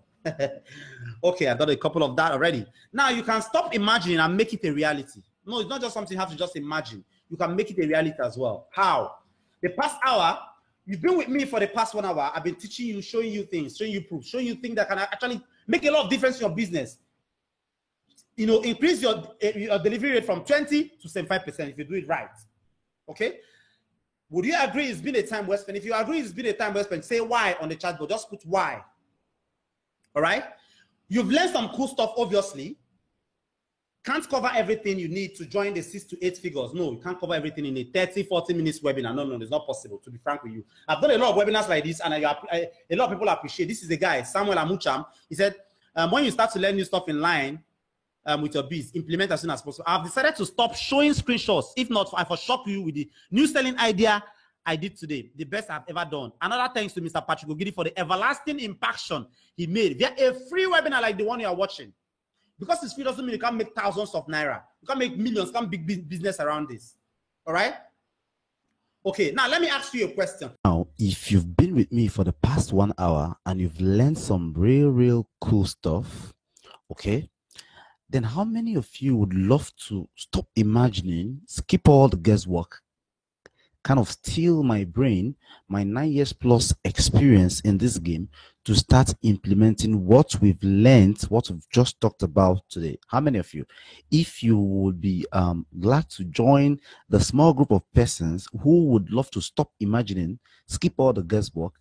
Okay, I've done a couple of that already. Now you can stop imagining and make it a reality. No, it's not just something you have to just imagine. You can make it a reality as well. How? The past hour, you've been with me for the past 1 hour. I've been teaching you, showing you things, showing you proof, showing you things that can actually make a lot of difference in your business. You know, increase your delivery rate from 20 to 75% if you do it right. Okay? Would you agree it's been a time well spent? If you agree it's been a time well spent, say why on the chat board. Just put why. All right? You've learned some cool stuff, obviously. Can't cover everything you need to join the 6 to 8 figures. No, you can't cover everything in a 30, 40 minutes webinar. No, it's not possible, to be frank with you. I've done a lot of webinars like this, and a lot of people appreciate. This is the guy, Samuel Amucham. He said, when you start to learn new stuff in line with your biz, implement as soon as possible. I've decided to stop showing screenshots. If not, I will shock you with the new selling idea I did today, the best I've ever done. Another thanks to Mr. Patrick Ogidi for the everlasting impaction he made via a free webinar like the one you are watching. Because it's free doesn't mean you can't make thousands of naira. You can't make millions, you can't big business around this. All right? Okay, now let me ask you a question. Now, if you've been with me for the past 1 hour and you've learned some real cool stuff, okay, then how many of you would love to stop imagining, skip all the guesswork, kind of steal my brain, my 9 years plus experience in this game, to start implementing what we've learned, what we've just talked about today? How many of you? If you would be glad to join the small group of persons who would love to stop imagining, skip all the guesswork,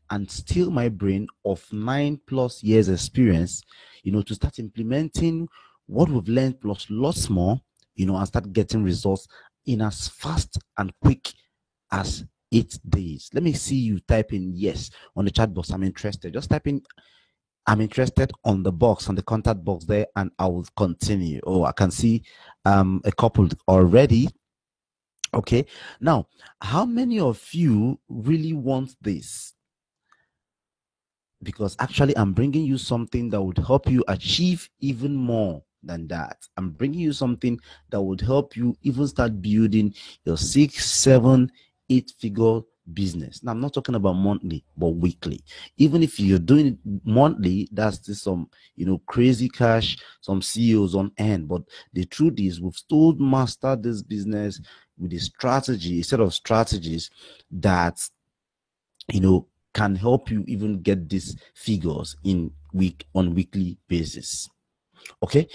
and steal my brain of 9+ years experience, you know, to start implementing what we've learned plus lots more, you know, and start getting results in as fast and quick as 8 days. Let me see you type in yes on the chat box. I'm interested. Just type in I'm interested on the box, on the contact box there, and I will continue. Oh, I can see a couple already. Okay, now how many of you really want this? Because actually I'm bringing you something that would help you achieve even more than that. I'm bringing you something that would help you even start building your 6, 7, 8 figure business. Now I'm not talking about monthly, but weekly. Even if you're doing it monthly, that's just some, you know, crazy cash, some CEOs on end. But the truth is, we've still mastered this business with a strategy, a set of strategies that, you know, can help you even get these figures on weekly basis. Okay,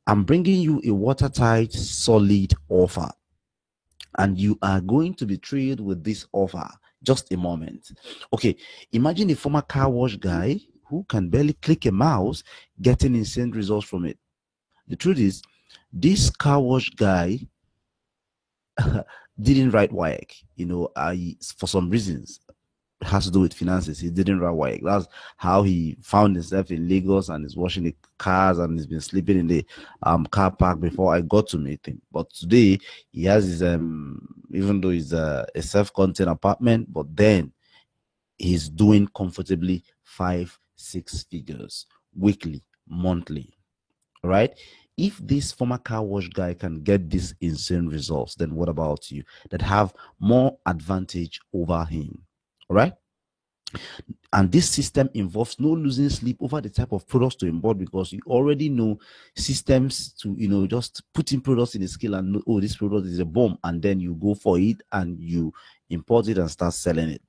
I'm bringing you a watertight, solid offer, and you are going to be thrilled with this offer. Just a moment. Okay, imagine a former car wash guy who can barely click a mouse getting insane results from it. The truth is, this car wash guy didn't write WAEC. You know, for some reasons, has to do with finances. He didn't write WAEC. That's how he found himself in Lagos and is washing the cars and he's been sleeping in the car park before I got to meet him. But today he has his even though he's a self-contained apartment, but then he's doing comfortably 5, 6 figures weekly, monthly. All right. If this former car wash guy can get these insane results, then what about you that have more advantage over him? All right. And this system involves no losing sleep over the type of products to import, because you already know systems to, you know, just putting products in the scale and know, oh, this product is a bomb, and then you go for it and you import it and start selling it.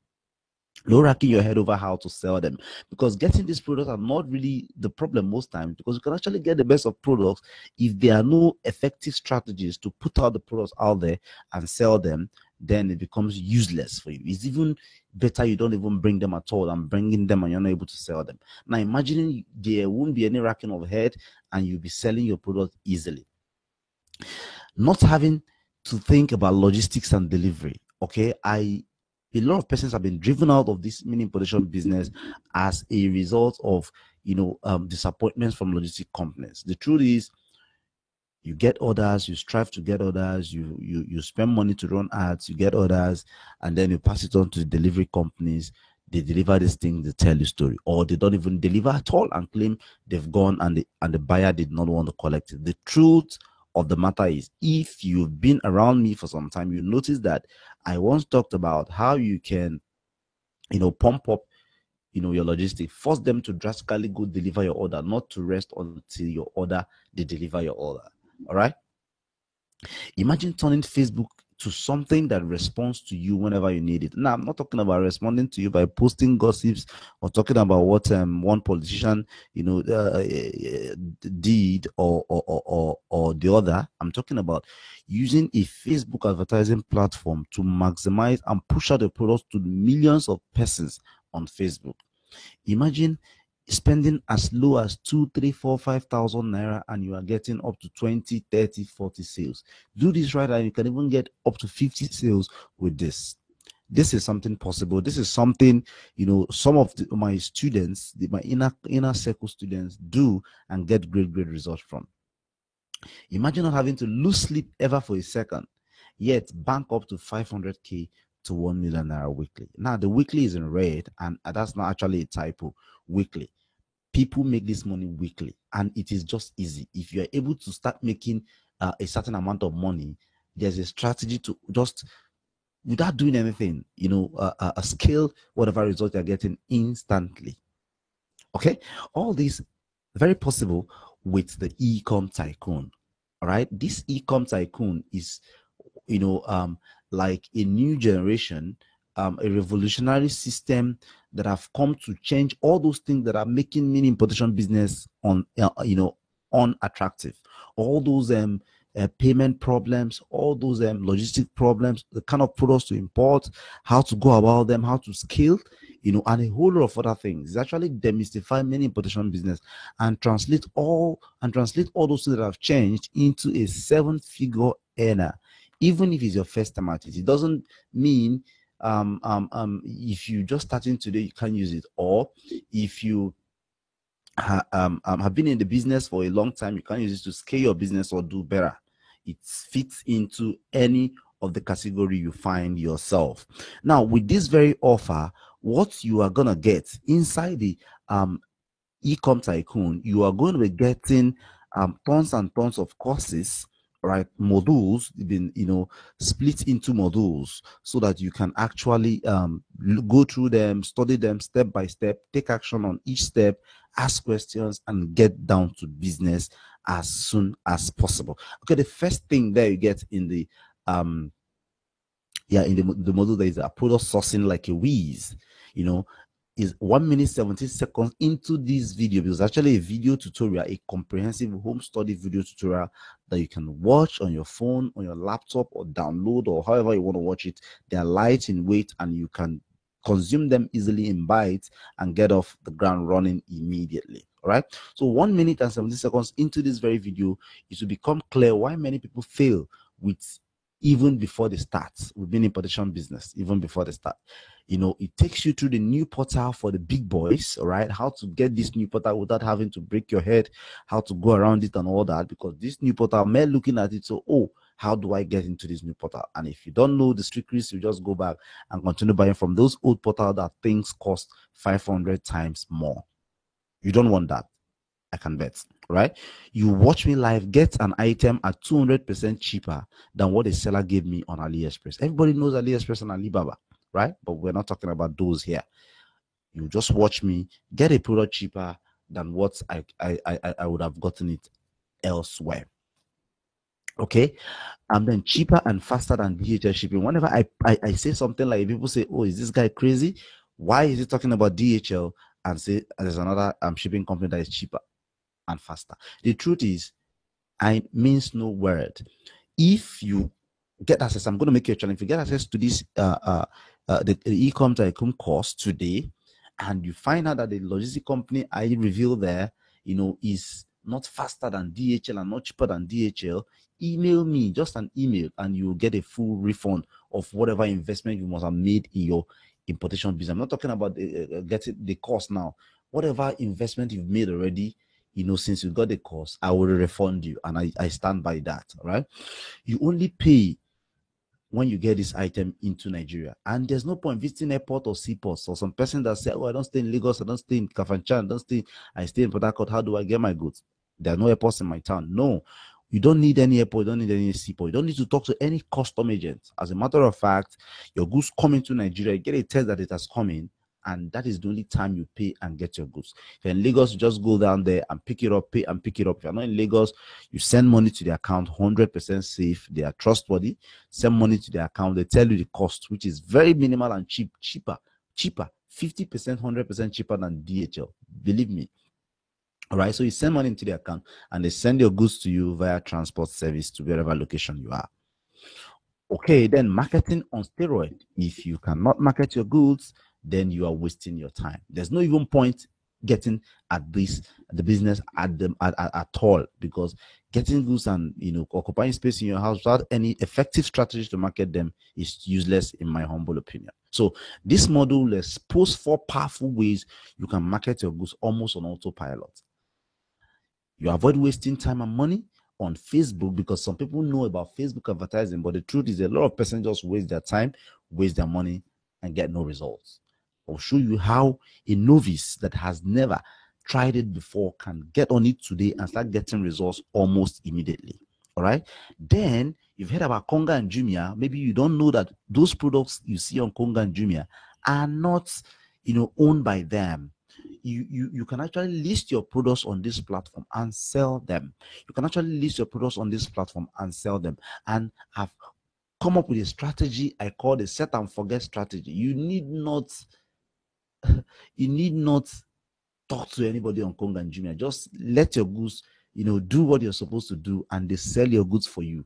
No racking your head over how to sell them, because getting these products are not really the problem most times, because you can actually get the best of products if there are no effective strategies to put out the products out there and sell them. Then it becomes useless for you. It's even better you don't even bring them at all and bringing them and you're not able to sell them. Now imagining there won't be any racking of head and you'll be selling your product easily, not having to think about logistics and delivery. Okay, a lot of persons have been driven out of this mini importation business as a result of, you know, disappointments from logistic companies. The truth is, You get orders, you strive to get orders, you spend money to run ads, you get orders, and then you pass it on to the delivery companies. They deliver this thing, they tell you story, or they don't even deliver at all and claim they've gone and the buyer did not want to collect it. The truth of the matter is, if you've been around me for some time, you notice that I once talked about how you can, pump up, your logistics, force them to drastically go deliver your order, not to rest until your order, they deliver your order. All right. Imagine turning Facebook to something that responds to you whenever you need it. Now, I'm not talking about responding to you by posting gossips or talking about what one politician, did or the other. I'm talking about using a Facebook advertising platform to maximize and push out the products to millions of persons on Facebook. Imagine spending as low as 2, 3, 4, 5,000 naira and you are getting up to 20, 30, 40 sales. Do this right and you can even get up to 50 sales with this. This is something possible. This is something, some of my students, my inner circle students do and get great results from. Imagine not having to lose sleep ever for a second, yet bank up to 500K to 1 million naira weekly. Now, the weekly is in red, and that's not actually a typo. Weekly. People make this money weekly, and it is just easy. If you are able to start making a certain amount of money, there's a strategy to just, without doing anything, scale whatever result you're getting instantly. Okay, all this very possible with the e-com tycoon. All right, this e-com tycoon is, like a new generation, a revolutionary system that have come to change all those things that are making mini importation business unattractive. All those payment problems, all those logistic problems, the kind of products to import, how to go about them, how to scale, and a whole lot of other things. It's actually demystify many importation business and translate all those things that have changed into a 7-figure earner. Even if it's your first time at it, it doesn't mean if you just starting today you can't use it, or if you have been in the business for a long time, you can't use it to scale your business or do better. It fits into any of the category you find yourself. Now, with this very offer, what you are gonna get inside the e-com tycoon, you are going to be getting tons and tons of courses, right? Modules, been split into modules so that you can actually go through them, study them step by step, take action on each step, ask questions, and get down to business as soon as possible. Okay, the first thing there you get in the the module, there is a product sourcing like a whiz, is 1 minute 17 seconds into this video. It was actually a video tutorial, a comprehensive home study video tutorial that you can watch on your phone, on your laptop, or download, or however you want to watch it. They are light in weight and you can consume them easily in bites and get off the ground running immediately. All right, so 1 minute and 17 seconds into this very video, it will become clear why many people fail with even before they start within importation business. Even before they start, it takes you through the new portal for the big boys. All right, how to get this new portal without having to break your head, how to go around it and all that, because this new portal, men looking at it, so how do I get into this new portal? And if you don't know the secrets, you just go back and continue buying from those old portals that things cost 500 times more. You don't want that, I can bet, right? You watch me live, get an item at 200% cheaper than what a seller gave me on AliExpress. Everybody knows AliExpress and Alibaba, right? But we're not talking about those here. You just watch me get a product cheaper than what I would have gotten it elsewhere. Okay, and then cheaper and faster than DHL shipping. Whenever I say something like, people say, "Oh, is this guy crazy? Why is he talking about DHL and say there's another shipping company that is cheaper and faster?" The truth is, I means no word. If you get access, I'm going to make you a challenge. If you get access to this the e-com tycoon course today, and you find out that the logistic company I reveal there, is not faster than DHL and not cheaper than DHL, email me, just an email, and you will get a full refund of whatever investment you must have made in your importation business. I'm not talking about getting the cost now. Whatever investment you've made already, since you got the course, I will refund you, and I stand by that. All right, you only pay when you get this item into Nigeria, and there's no point visiting airport or seaports or some person that say, oh, I don't stay in Lagos, I don't stay in Kafanchan, I stay in Port Harcourt. How do I get my goods? There are no airports in my town. No, you don't need any airport, you don't need any seaport, you don't need to talk to any custom agent. As a matter of fact, your goods come into Nigeria, you get a test that it has come in, and that is the only time you pay and get your goods. If you're in Lagos, you just go down there and pick it up, pay and pick it up. If you're not in Lagos, you send money to the account, 100% safe. They are trustworthy. Send money to the account. They tell you the cost, which is very minimal and cheaper, 50%, 100% cheaper than DHL. Believe me. All right. So you send money into the account and they send your goods to you via transport service to wherever location you are. Okay. Then marketing on steroid. If you cannot market your goods, then you are wasting your time. There's no even point getting at the business at all, because getting goods and occupying space in your house without any effective strategy to market them is useless, in my humble opinion. So this model exposes 4 powerful ways you can market your goods almost on autopilot. You avoid wasting time and money on Facebook, because some people know about Facebook advertising, but the truth is a lot of persons just waste their time, waste their money, and get no results. I'll show you how a novice that has never tried it before can get on it today and start getting results almost immediately. All right. Then you've heard about Konga and Jumia. Maybe you don't know that those products you see on Konga and Jumia are not, owned by them. You can actually list your products on this platform and sell them. You can actually list your products on this platform and sell them. And I've come up with a strategy I call the set and forget strategy. You need not talk to anybody on Konga and Jumia. Just let your goods, do what you're supposed to do, and they sell your goods for you.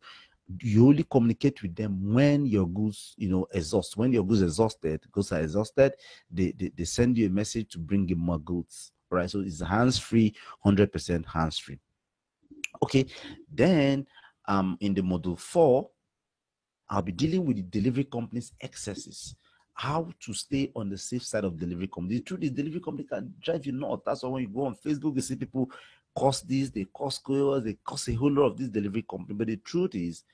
You only communicate with them when your goods, exhaust. When your goods goods are exhausted, they send you a message to bring in more goods. Right? So it's hands-free, 100% hands-free. Okay. Then in the module 4, I'll be dealing with the delivery company's excesses. How to stay on the safe side of delivery company. The truth is, delivery company can drive you nuts. That's why when you go on Facebook, you see people cost this, they cost couriers, they cost a whole lot of this delivery company. But the truth is,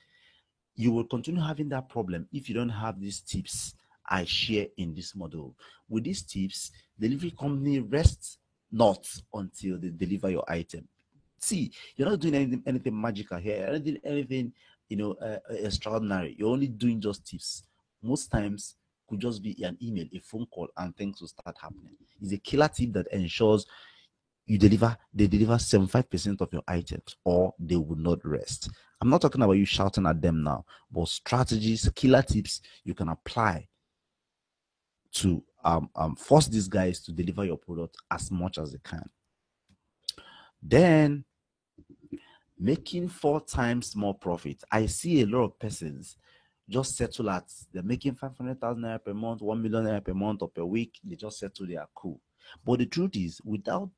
you will continue having that problem if you don't have these tips I share in this model. With these tips, delivery company rests not until they deliver your item. See, you're not doing anything magical here. You're not doing anything, extraordinary. You're only doing just tips. Most times, could just be an email, a phone call, and things will start happening. It's a killer tip that ensures they deliver 75% of your items, or they will not rest. I'm not talking about you shouting at them now, but strategies, killer tips you can apply to force these guys to deliver your product as much as they can. Then making 4 times more profit. I see a lot of persons just settle at, they're making 500,000 naira per month, 1 million naira per month or per week. They just settle, they are cool. But the truth is, without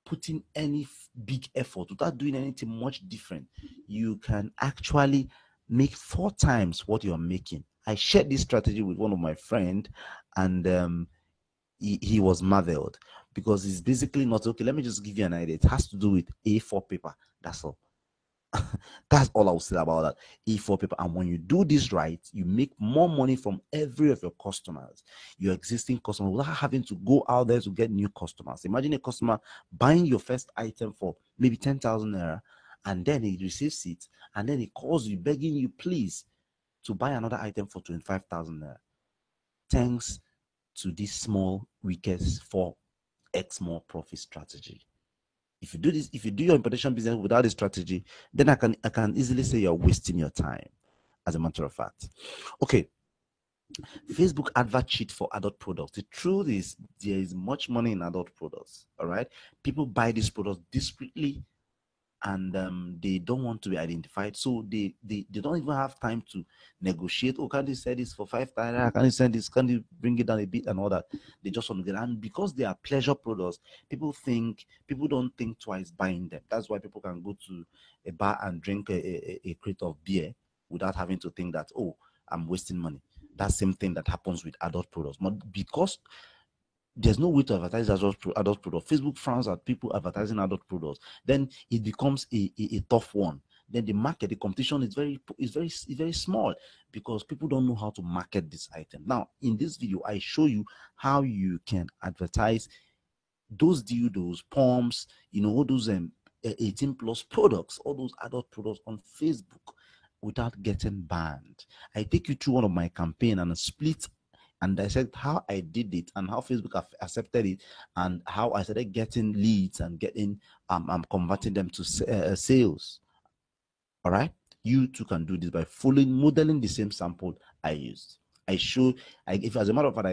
putting any big effort, without doing anything much different, you can actually make 4 times what you're making. I shared this strategy with one of my friends, and he was marveled, because it's basically not, okay, let me just give you an idea. It has to do with A4 paper. That's all. That's all I will say about that. A4 paper. And when you do this right, you make more money from every of your customers, your existing customers, without having to go out there to get new customers. Imagine a customer buying your first item for maybe 10,000 naira, and then he receives it, and then he calls you begging you, please, to buy another item for 25,000 naira. Thanks to this small, weakest 4x more profit strategy. If you do this, if you do your importation business without a strategy, then I can easily say you're wasting your time, as a matter of fact. Okay. Facebook advert cheat for adult products. The truth is, there is much money in adult products. All right. People buy these products discreetly, and they don't want to be identified, so they don't even have time to negotiate. Oh, can you sell this for 5,000? Can you send this? Can you bring it down a bit and all that? They just want to get, and because they are pleasure products, people don't think twice buying them. That's why people can go to a bar and drink a crate of beer without having to think that, oh, I'm wasting money. That same thing that happens with adult products, but because there's no way to advertise adult products. Facebook frowns at people advertising adult products. Then it becomes a tough one. Then the market, the competition is very small because people don't know how to market this item. Now, in this video, I show you how you can advertise those dildos, pumps, all those 18 plus products, all those adult products on Facebook without getting banned. I take you through one of my campaign and a split and dissect how I did it and how Facebook accepted it and how I started getting leads and getting converting them to sales. All right, you too can do this by modeling the same sample I used. If as a matter of fact,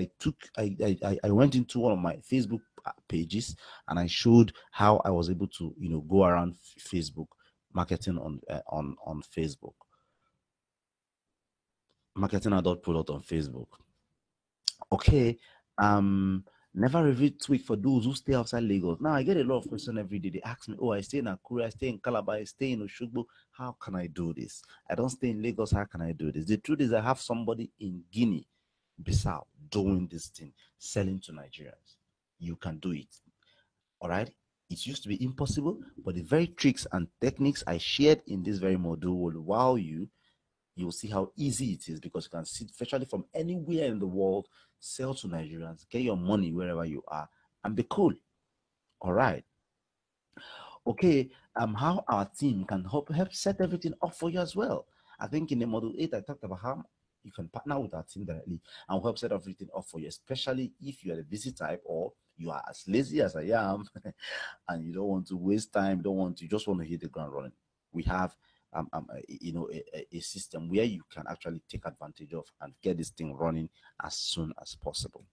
I went into one of my Facebook pages and I showed how I was able to go around Facebook marketing on Facebook, marketing adult product on Facebook. Okay, never review tweak for those who stay outside Lagos. Now I get a lot of questions every day. They ask me, oh, I stay in Akure, I stay in Calabar, I stay in Oshogbo. How can I do this? I don't stay in Lagos. How can I do this? The truth is I have somebody in Guinea, Bissau, doing this thing, selling to Nigerians. You can do it. All right. It used to be impossible, but the very tricks and techniques I shared in this very module will wow you. You'll see how easy it is because you can sit virtually from anywhere in the world, sell to Nigerians, get your money wherever you are, and be cool. All right. Okay. How our team can help set everything up for you as well. I think in the module 8, I talked about how you can partner with our team directly and help set everything up for you, especially if you are a busy type or you are as lazy as I am and you don't want to waste time, you just want to hit the ground running. We have a system where you can actually take advantage of and get this thing running as soon as possible.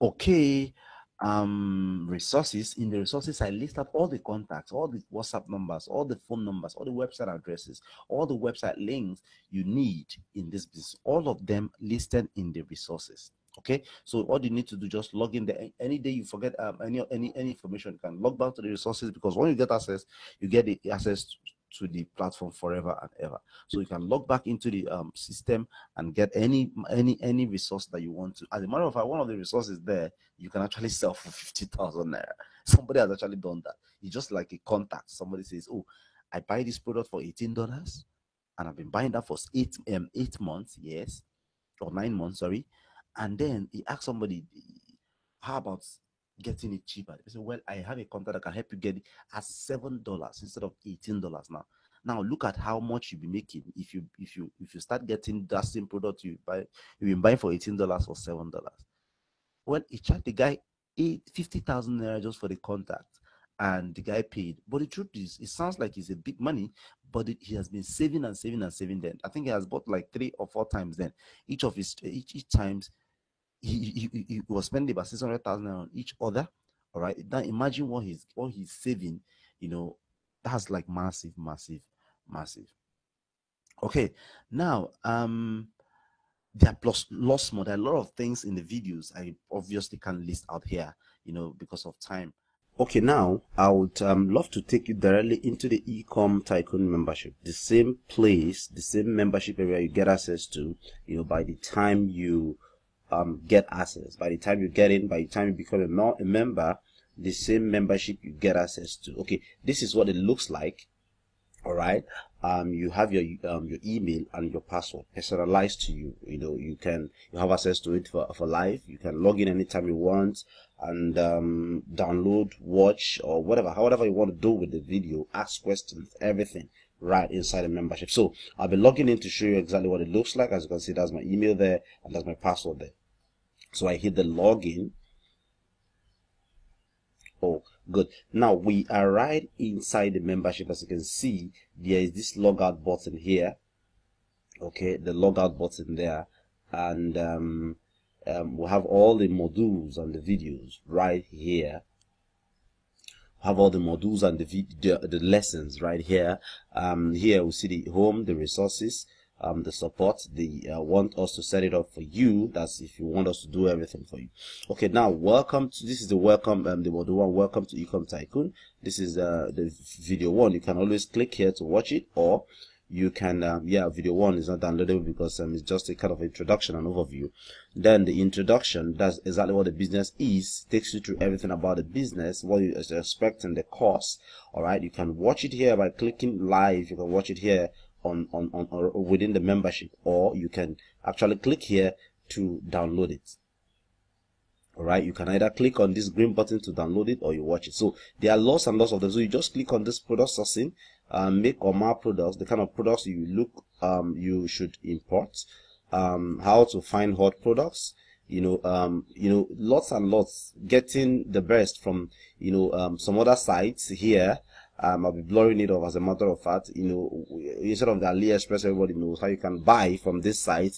Okay. Resources. In the resources, I list out all the contacts, all the WhatsApp numbers, all the phone numbers, all the website addresses, all the website links you need in this business, all of them listed in the resources. Okay, so all you need to do, just log in there. Any day you forget any information, you can log back to the resources, because when you get access, you get the access to the platform forever and ever. So you can log back into the system and get any resource that you want to. As a matter of fact, one of the resources there you can actually sell for 50,000 naira. Somebody has actually done that. It's just like a contact. Somebody says, oh, I buy this product for $18 and I've been buying that for 8 months, yes, or 9 months, sorry. And then he asked somebody, how about getting it cheaper? They say, well, I have a contact that can help you get it at $7 instead of $18 now. Now look at how much you'll be making if you start getting that same product you've been buying for $18 or $7. Well, he charged the guy 50,000 naira just for the contact, and the guy paid. But the truth is, it sounds like it's a big money, but he has been saving and saving and saving. Then I think he has bought like 3 or 4 times. Then each times he was spending about 600,000 on each other. All right, now imagine what he's saving. That's like massive. Okay, now there are lots more. There are a lot of things in the videos I obviously can't list out here, because of time. Okay, now I would love to take you directly into the Ecom Tycoon membership. The same place, the same membership area you get access to, by the time you get access, by the time you get in, by the time you become a member, the same membership you get access to. Okay, this is what it looks like. All right, you have your email and your password personalized to you. You have access to it for life. You can log in anytime you want and download, watch, or however you want to do with the video, ask questions, everything right inside the membership. So I'll be logging in to show you exactly what it looks like. As you can see, that's my email there and that's my password there. So I hit the login. Oh, good. Now we are right inside the membership. As you can see, there is this logout button here. Okay, the logout button there, and we have all the modules and the videos right here. Have all the modules and the lessons right here. Here we see the home, the resources, the support. They want us to set it up for you. That's if you want us to do everything for you. Okay, now this is the welcome, the module 1. Welcome to Ecom Tycoon. This is the video 1. You can always click here to watch it, or you can video 1 is not downloadable because it's just a kind of introduction and overview. Then the introduction, that's exactly what the business is, takes you through everything about the business, what you expect and the cost. All right, you can watch it here by clicking live. You can watch it here on or within the membership, or you can actually click here to download it. All right, you can either click on this green button to download it, or you watch it. So there are lots and lots of them. So you just click on this product sourcing, make or more products, the kind of products you you should import, how to find hot products, lots and lots, getting the best from some other sites here. I'll be blurring it off as a matter of fact. Instead of the AliExpress, everybody knows how you can buy from this site,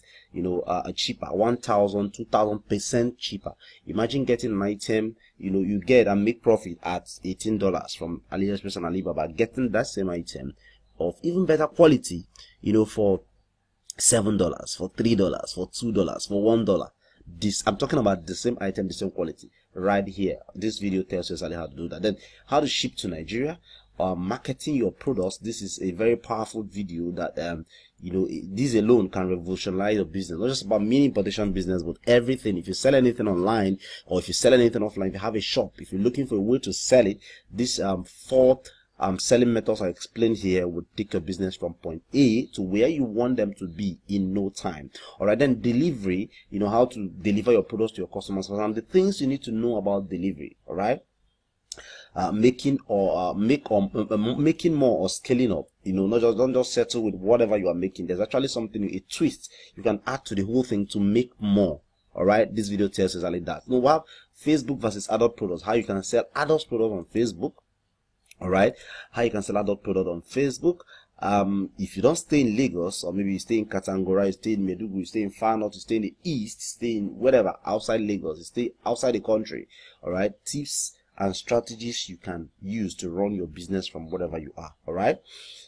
cheaper, 1,000, 2,000% cheaper. Imagine getting an item, you get and make profit at $18 from AliExpress and Alibaba, getting that same item of even better quality, for $7, for $3, for $2, for $1. I'm talking about the same item, the same quality right here. This video tells you exactly how to do that. Then how to ship to Nigeria, marketing your products. This is a very powerful video that this alone can revolutionize your business. Not just about mini importation business, but everything. If you sell anything online, or if you sell anything offline, if you have a shop, if you're looking for a way to sell it, this 4 selling methods I explained here would take your business from point A to where you want them to be in no time. All right, then delivery, how to deliver your products to your customers, and the things you need to know about delivery. All right, making more or scaling up. Don't just settle with whatever you are making. There's actually something, a twist you can add to the whole thing to make more. All right, this video tells us exactly that. We have Facebook versus adult products. How you can sell adult products on Facebook. All right, how you can sell adult product on Facebook. If you don't stay in Lagos, or maybe you stay in Katangora, you stay in Meduguri, you stay in Far North, you stay in the East, stay in whatever outside Lagos, you stay outside the country. All right, tips and strategies you can use to run your business from wherever you are. All right,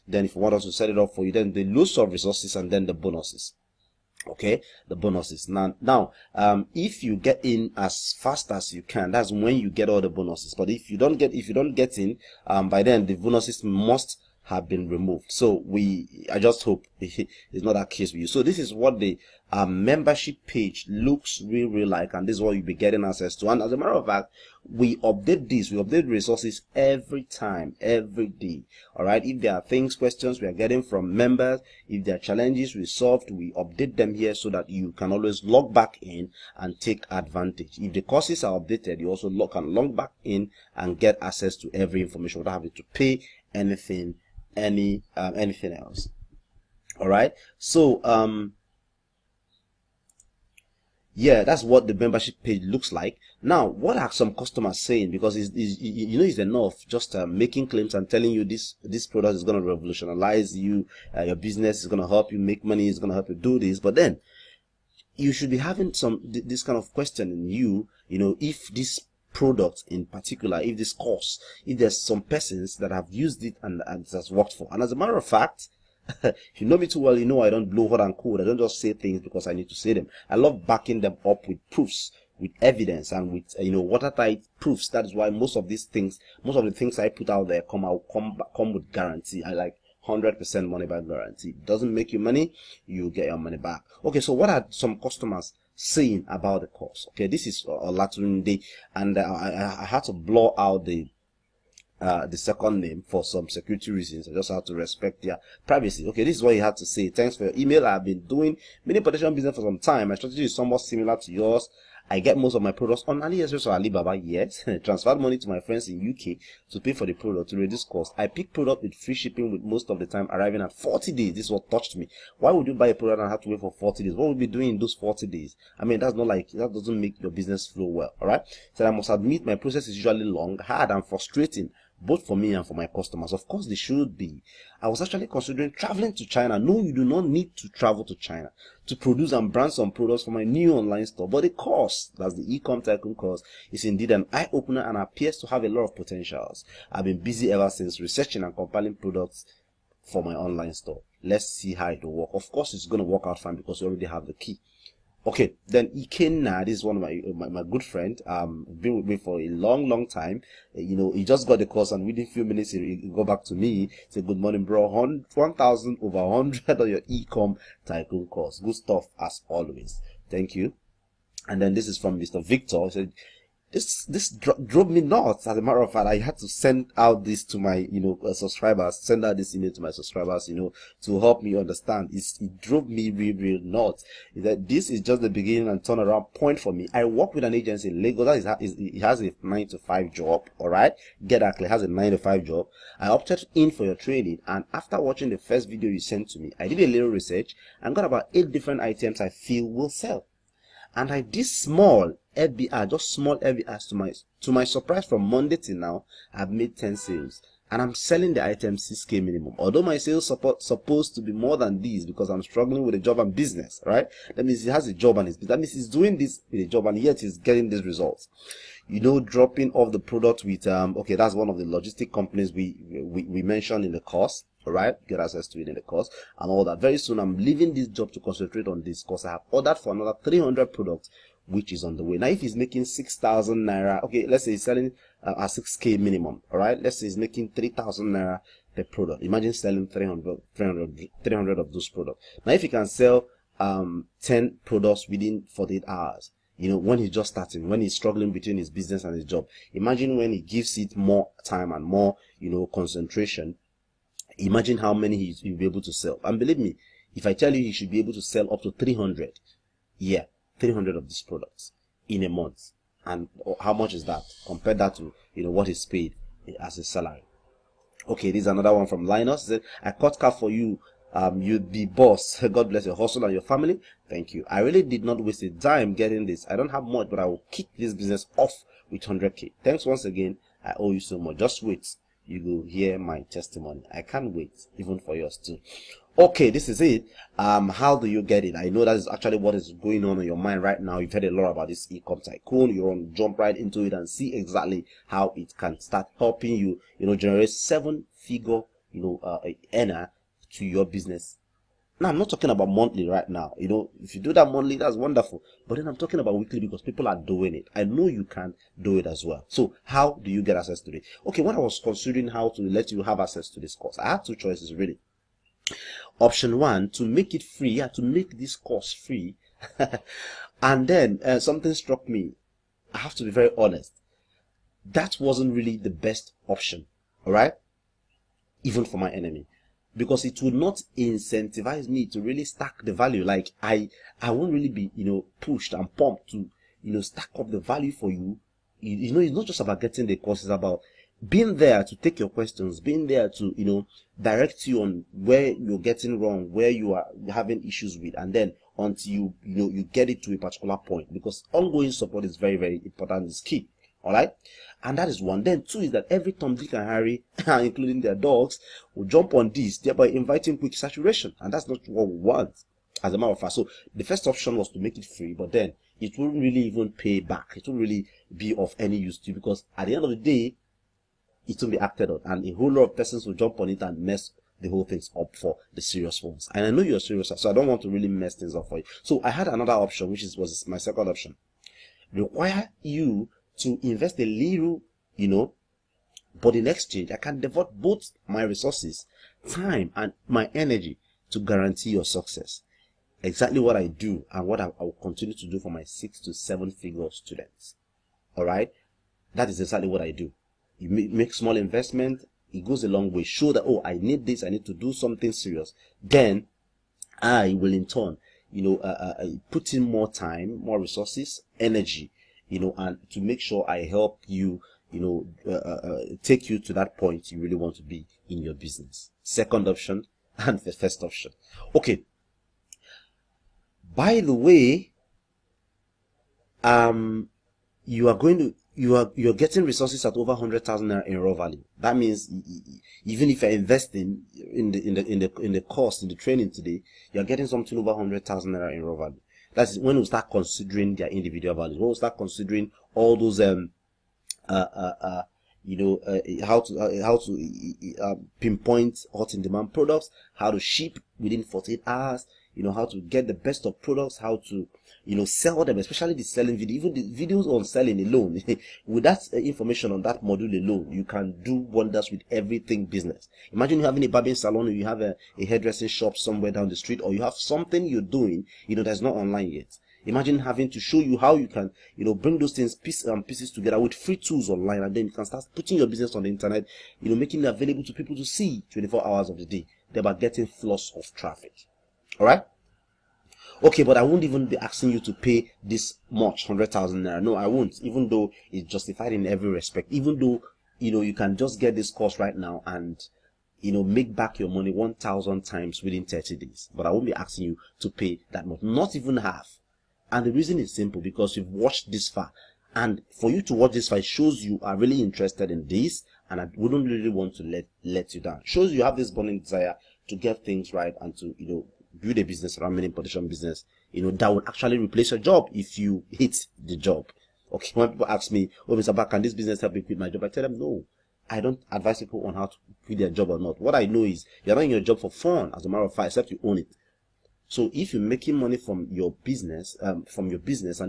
then if you want us to set it up for you, then the loss of resources and then the bonuses. Okay, the bonuses. Now, if you get in as fast as you can, that's when you get all the bonuses. But if you don't get in, by then the bonuses must have been removed. So I just hope it's not that case with you. So this is what the membership page looks really like, and this is what you'll be getting access to. And as a matter of fact, we update resources every time, every day. All right, if there are questions we are getting from members, if there are challenges we solved, we update them here so that you can always log back in and take advantage. If the courses are updated, you also can log back in and get access to every information without having to pay anything else. All right, so yeah, that's what the membership page looks like. Now, what are some customers saying? Because it's enough just making claims and telling you this product is going to revolutionize you, your business is going to help you make money, it's going to help you do this. But then you should be having this kind of question in you, if this product in particular, if this course, if there's some persons that have used it and it has worked for. And as a matter of fact, if you know me too well, I don't blow hot and cold. I don't just say things because I need to say them. I love backing them up with proofs, with evidence, and with watertight proofs. That is why most of the things I put out there come with guarantee. I like 100% money back guarantee. It doesn't make you money, you get your money back. Okay, so what are some customers saying about the course? Okay, this is Olatunde, and I had to blur out the second name for some security reasons. I just have to respect their privacy. Okay, this is what he had to say. Thanks for your email. I've been doing mini protection business for some time. My strategy is somewhat similar to yours. I get most of my products on AliExpress or Alibaba, yes. Transferred money to my friends in UK to pay for the product to reduce cost. I pick product with free shipping with most of the time arriving at 40 days. This is what touched me. Why would you buy a product and have to wait for 40 days? What would you be doing in those 40 days? I mean, that doesn't make your business flow well, alright? So I must admit my process is usually long, hard, and frustrating, both for me and for my customers. Of course, they should be. I was actually considering traveling to China. No, you do not need to travel to China to produce and brand some products for my new online store. But the course, that's the Ecom Tycoon course, is indeed an eye-opener and appears to have a lot of potentials. I've been busy ever since researching and compiling products for my online store. Let's see how it will work. Of course, it's going to work out fine because we already have the key. Okay, then Ikenna, this is one of my good friend. Been with me for a long time. He just got the course, and within a few minutes he go back to me. Say, "Good morning, bro. 1,000 over 100 on your e-com tycoon course. Good stuff as always. Thank you." And then this is from Mr. Victor. He said, this drove me nuts. As a matter of fact, I had to send out this to my subscribers, send out this email to my subscribers, to help me understand. It drove me really nuts. That this is just the beginning and turnaround point for me. I work with an agency in Lagos that it has a 9-to-5 job. All right, Get Ackley has a 9-to-5 job. I opted in for your training, and after watching the first video you sent to me, I did a little research and got about 8 different items I feel will sell. And I did small FBR, just small FBRs. To my surprise, from Monday till now, I've made 10 sales. And I'm selling the item 6K minimum. Although my sales support supposed to be more than these because I'm struggling with a job and business, right? That means he has a job and his business. That means he's doing this with a job and yet he's getting these results. Dropping off the product with, okay, that's one of the logistic companies we mentioned in the course. All right, get access to it in the course and all that. Very soon, I'm leaving this job to concentrate on this course. I have ordered for another 300 products, which is on the way. Now, if he's making 6,000 naira, okay, let's say he's selling a 6K minimum. All right, let's say he's making 3,000 naira per product. Imagine selling 300 of those products. Now, if he can sell 10 products within 48 hours, when he's just starting, when he's struggling between his business and his job, imagine when he gives it more time and more, concentration. Imagine how many he'll be able to sell. And believe me, if I tell you he should be able to sell up to 300, 300 of these products in a month. And how much is that? Compare that to, what is paid as a salary. Okay, this is another one from Linus. He said, "I cut cap for you. You'd be boss. God bless your hustle and your family. Thank you. I really did not waste a dime getting this. I don't have much, but I will kick this business off with 100K. Thanks once again. I owe you so much. Just wait. You will hear my testimony. I can't wait, even for yours too." Okay, this is it. How do you get it? I know that is actually what is going on in your mind right now. You've heard a lot about this e-com tycoon. You want to jump right into it and see exactly how it can start helping you, generate 7-figure, earner to your business. Now, I'm not talking about monthly right now. If you do that monthly, that's wonderful. But then I'm talking about weekly because people are doing it. I know you can do it as well. So how do you get access to it? Okay, when I was considering how to let you have access to this course, I had 2 choices really. Option 1, to make it free, to make this course free. And then something struck me. I have to be very honest. That wasn't really the best option. All right? Even for my enemy. Because it would not incentivize me to really stack the value. Like I won't really be, pushed and pumped to, stack up the value for you. It's not just about getting the course. It's about being there to take your questions, being there to, direct you on where you're getting wrong, where you are having issues with, and then until you get it to a particular point. Because ongoing support is very, very important. It's key. All right, and that is one. Then 2 is that every Tom, Dick, and Harry, including their dogs, will jump on this, thereby inviting quick saturation, and that's not what we want, as a matter of fact. So the first option was to make it free, but then it wouldn't really even pay back. It wouldn't really be of any use to you because at the end of the day, it will be acted on, and a whole lot of persons will jump on it and mess the whole things up for the serious ones. And I know you're serious, so I don't want to really mess things up for you. So I had another option, which was my second option. Require you to invest a little, but in exchange, I can devote both my resources, time, and my energy to guarantee your success. Exactly what I do and what I will continue to do for my 6 to 7 figure students. All right? That is exactly what I do. You make small investment, it goes a long way. Show that, oh, I need this, I need to do something serious. Then I will in turn, put in more time, more resources, energy, and to make sure I help you, take you to that point you really want to be in your business. Second option and the first option. Okay. By the way, you're getting resources at over 100,000 naira in raw value. That means even if you're investing in the course, in the training today, you're getting something over 100,000 naira in raw value. That's when we start considering their individual values. When we start considering all those how to pinpoint hot in demand products, how to ship within 48 hours, how to get the best of products, how to, sell them, especially the selling video, even the videos on selling alone. With that information on that module alone, you can do wonders with everything business. Imagine you having a barbering salon, or you have a hairdressing shop somewhere down the street, or you have something you're doing, that's not online yet. Imagine having to show you how you can, bring those things pieces together with free tools online, and then you can start putting your business on the internet, making it available to people to see 24 hours of the day, thereby getting floods of traffic. All right. Okay, but I won't even be asking you to pay this much, 100,000 naira. No, I won't, even though it's justified in every respect. Even though, you can just get this course right now and, make back your money 1,000 times within 30 days. But I won't be asking you to pay that much, not even half. And the reason is simple, because you've watched this far. And for you to watch this far, it shows you are really interested in this, and I wouldn't really want to let you down. It shows you have this burning desire to get things right and to, build a business around meal importation business, that will actually replace your job if you hit the job. Okay, when people ask me, oh, Mr. Bak, can this business help me quit my job? I tell them, no, I don't advise people on how to quit their job or not. What I know is you're not in your job for fun, as a matter of fact, except you own it. So if you're making money from your business, and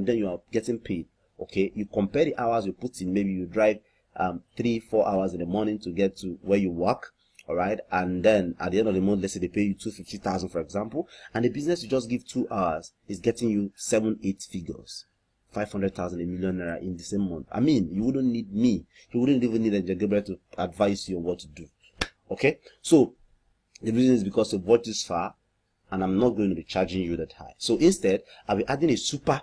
then you are getting paid, okay, you compare the hours you put in. Maybe you drive 3-4 hours in the morning to get to where you work. All right, and then at the end of the month, let's say they pay you 250,000, for example, and the business you just give 2 hours is getting you 7-8 figures, 500,000, 1 million naira in the same month. I mean, you wouldn't need me. You wouldn't even need a Gabriel to advise you on what to do. Okay, so the reason is because you've watched this far, and I'm not going to be charging you that high. So instead, I'll be adding a super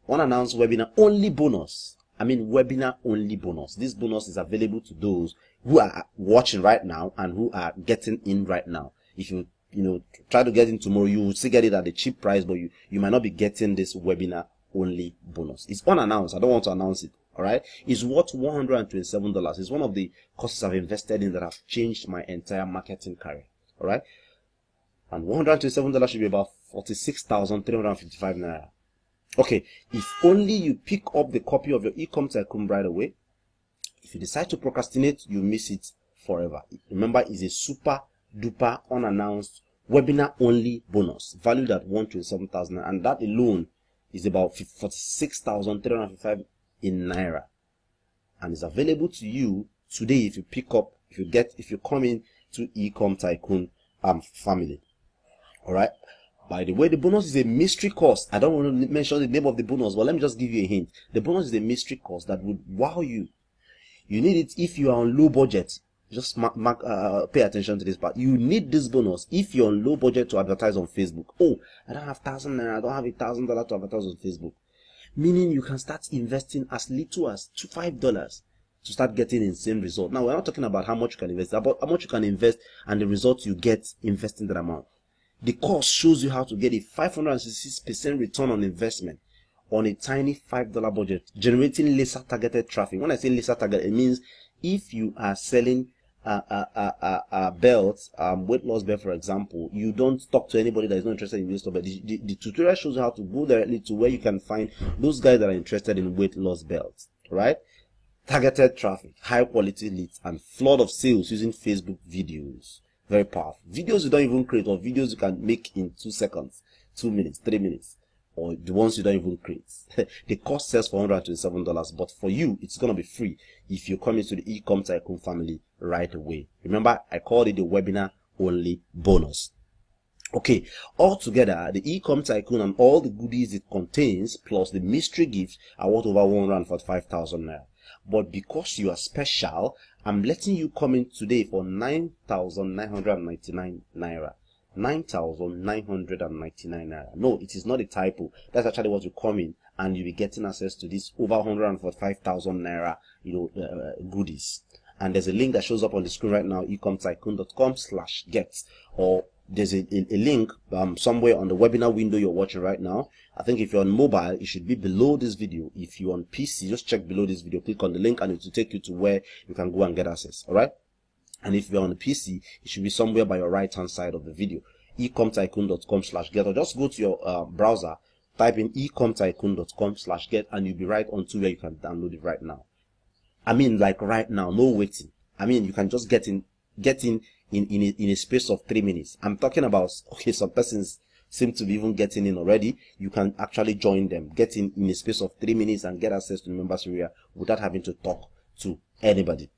unannounced webinar only bonus. I mean, webinar only bonus. This bonus is available to those who are watching right now and who are getting in right now. If you try to get in tomorrow, you will still get it at a cheap price, but you might not be getting this webinar only bonus. It's unannounced. I don't want to announce it. All right. It's worth $127. It's one of the courses I've invested in that have changed my entire marketing career. All right. And $127 should be about 46,355 naira. Okay, if only you pick up the copy of your Ecom Tycoon right away. If you decide to procrastinate, you miss it forever. Remember, it's a super duper unannounced webinar only bonus valued at 127,000, and that alone is about 46,355 in naira, and it's available to you today if you come in to Ecom Tycoon family. All right. By the way, the bonus is a mystery course. I don't want to mention the name of the bonus, but let me just give you a hint. The bonus is a mystery course that would wow you. You need it if you are on low budget. Just pay attention to this part. You need this bonus if you're on low budget to advertise on Facebook. Oh, I don't have 1,000 naira. I don't have $1,000 to advertise on Facebook. Meaning you can start investing as little as $5 to start getting insane results. Now, we're not talking about how much you can invest, about how much you can invest and the results you get investing that amount. The course shows you how to get a 566% return on investment on a tiny $5 budget, generating laser targeted traffic. When I say laser targeted, it means if you are selling belts, weight loss belt, for example, you don't talk to anybody that is not interested in weight loss belt. The tutorial shows you how to go directly to where you can find those guys that are interested in weight loss belts, right? Targeted traffic, high quality leads, and flood of sales using Facebook videos. Very powerful. Videos you don't even create, or videos you can make in 2 seconds, 2 minutes, 3 minutes, or the ones you don't even create. The cost sells for $127, but for you, it's going to be free if you come into the Ecom Tycoon family right away. Remember, I called it the webinar only bonus. Okay, altogether, the Ecom Tycoon and all the goodies it contains, plus the mystery gifts, are worth over 145,000 naira. But because you are special, I'm letting you come in today for 9,999 naira. 9,999 naira. No, it is not a typo. That's actually what you come in, and you'll be getting access to this over 145,000 naira, goodies. And there's a link that shows up on the screen right now, ecomtycoon.com/get, or there's a link somewhere on the webinar window you're watching right now. I think if you're on mobile, it should be below this video. If you're on PC, just check below this video, click on the link, and it will take you to where you can go and get access. All right. And if you're on the PC, it should be somewhere by your right hand side of the video, ecomtycoon.com/get, or just go to your browser, type in ecomtycoon.com/get, and you'll be right onto where you can download it right now. I mean, like right now, no waiting. I mean, you can just get in a space of 3 minutes. I'm talking about, okay, some persons seem to be even getting in already, you can actually join them, get in a space of 3 minutes and get access to the members area without having to talk to anybody.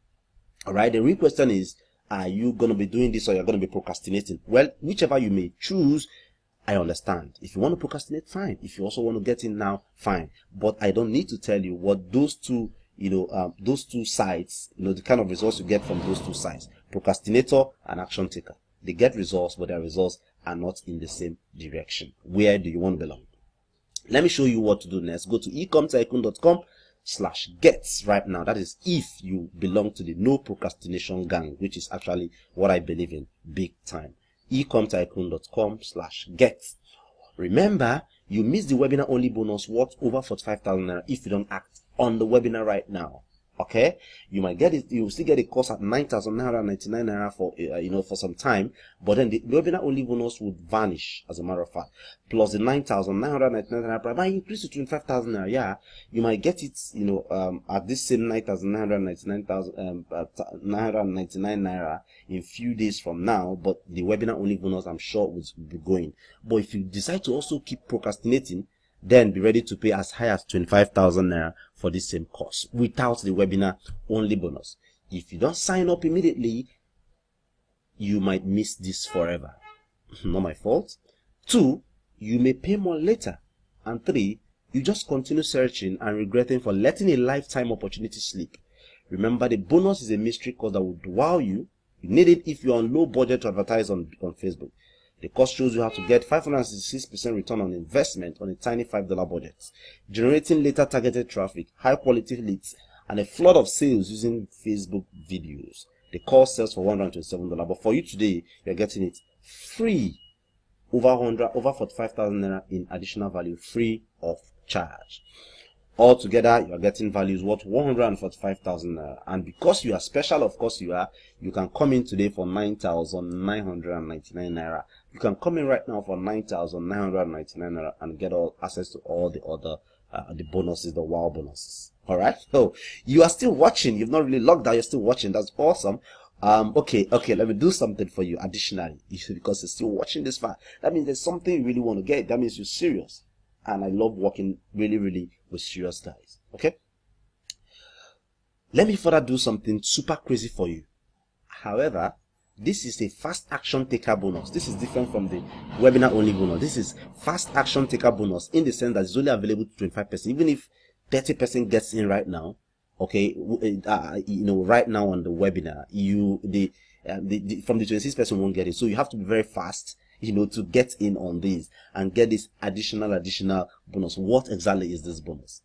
All right, the real question is, are you going to be doing this or you're going to be procrastinating? Well, whichever you may choose, I understand. If you want to procrastinate, fine. If you also want to get in now, fine. But I don't need to tell you what those two, those two sides, the kind of results you get from those two sides, procrastinator and action taker. They get results, but their results are not in the same direction. Where do you want to belong? Let me show you what to do next. Go to ecomtycoon.com/get right now. That is if you belong to the no procrastination gang, which is actually what I believe in big time. ecomtycoon.com/get. Remember, you missed the webinar only bonus worth over 45,000 naira if you don't act on the webinar right now. Okay, you might get it. You will still get a course at 9,999 naira for for some time, but then the webinar only bonus would vanish, as a matter of fact. Plus the 9,999 naira price might increase to 25,000 naira. Yeah, you might get it. At this same 9,999 naira in few days from now. But the webinar only bonus, I'm sure, will be going. But if you decide to also keep procrastinating, then be ready to pay as high as 25,000 naira for this same course without the webinar only bonus. If you don't sign up immediately, you might miss this forever. Not my fault. 2, you may pay more later. And 3, you just continue searching and regretting for letting a lifetime opportunity slip. Remember, the bonus is a mystery course that would wow you. You need it if you're on low budget to advertise on Facebook. The course shows you how to get 566% return on investment on a tiny $5 budget, generating later targeted traffic, high quality leads, and a flood of sales using Facebook videos. The course sells for $127, but for you today, you're getting it free, over 45,000 naira in additional value, free of charge. Altogether, you are getting values worth 145,000 naira. And because you are special, of course you can come in today for 9,999 naira. You can come in right now for 9,999 naira and get all access to all the other the bonuses, the wow bonuses. All right. So you are still watching. You've not really logged out. You're still watching. That's awesome. Okay. Let me do something for you additionally. Because you're still watching this far. That means there's something you really want to get. That means you're serious. And I love working really with serious guys. Okay. Let me further do something super crazy for you. However, this is a fast action taker bonus. This is different from the webinar only bonus. This is fast action taker bonus in the sense that it's only available to 25%. Even if 30% gets in right now, okay, right now on the webinar, from the 26% won't get it. So you have to be very fast, to get in on this and get this additional bonus. What exactly is this bonus?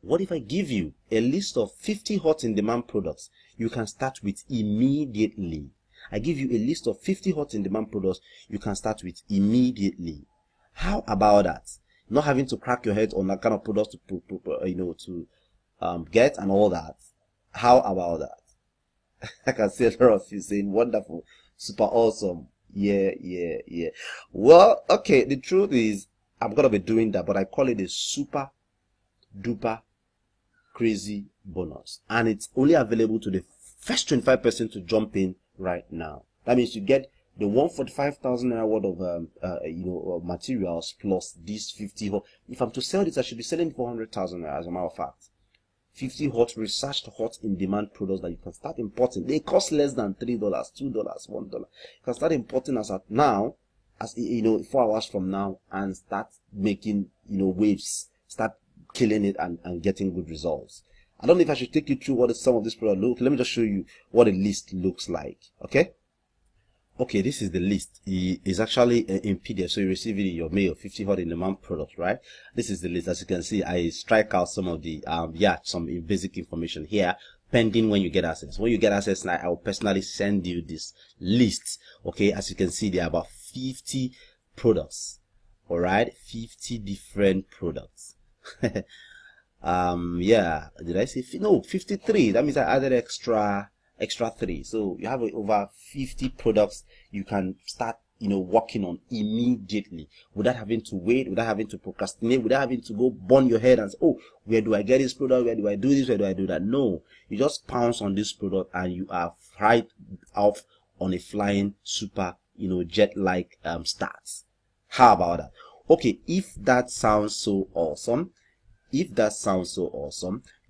What if I give you a list of 50 hot in demand products you can start with immediately? I give you a list of 50 hot in demand products you can start with immediately. How about that? Not having to crack your head on that kind of products to get and all that. How about that? I can see a lot of you saying wonderful, super awesome. Yeah. Well, okay, the truth is I'm gonna be doing that, but I call it a super duper crazy bonus, and it's only available to the first 25% to jump in right now. That means you get the 145,000 naira worth of materials plus these 50 hot. If I'm to sell this, I should be selling 400,000 naira, as a matter of fact. 50 hot researched hot in demand products that you can start importing. They cost less than $3, $2, $1. You can start importing as at now, 4 hours from now, and start making waves, start killing it and getting good results. I don't know if I should take you through what some of this product look. Let me just show you what a list looks like. Okay, this is the list. It's actually in PDF, so you receive it in your mail. 50 hot in demand products, right? This is the list. As you can see, I strike out some of the some basic information here, pending when you get access. When you get access, I will personally send you this list. Okay, as you can see, there are about 50 products. All right, 50 different products. Did I say no? 53. That means I added extra 3. So you have over 50 products you can start working on immediately without having to wait, without having to procrastinate, without having to go burn your head and say, oh, where do I get this product, where do I do this, where do I do that? No, you just pounce on this product and you are right off on a flying super jet like starts. How about that? Okay, if that sounds so awesome,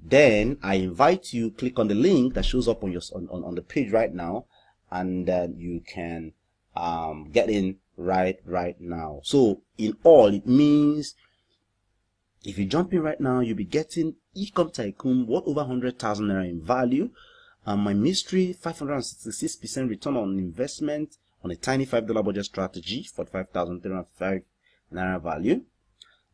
then I invite you, click on the link that shows up on your on the page right now, and you can get in right now. So in all, it means if you jump in right now, you'll be getting Ecom Tycoon worth over 100,000 naira in value. My mystery 566% return on investment on a tiny $5 budget strategy, 45,305 naira value.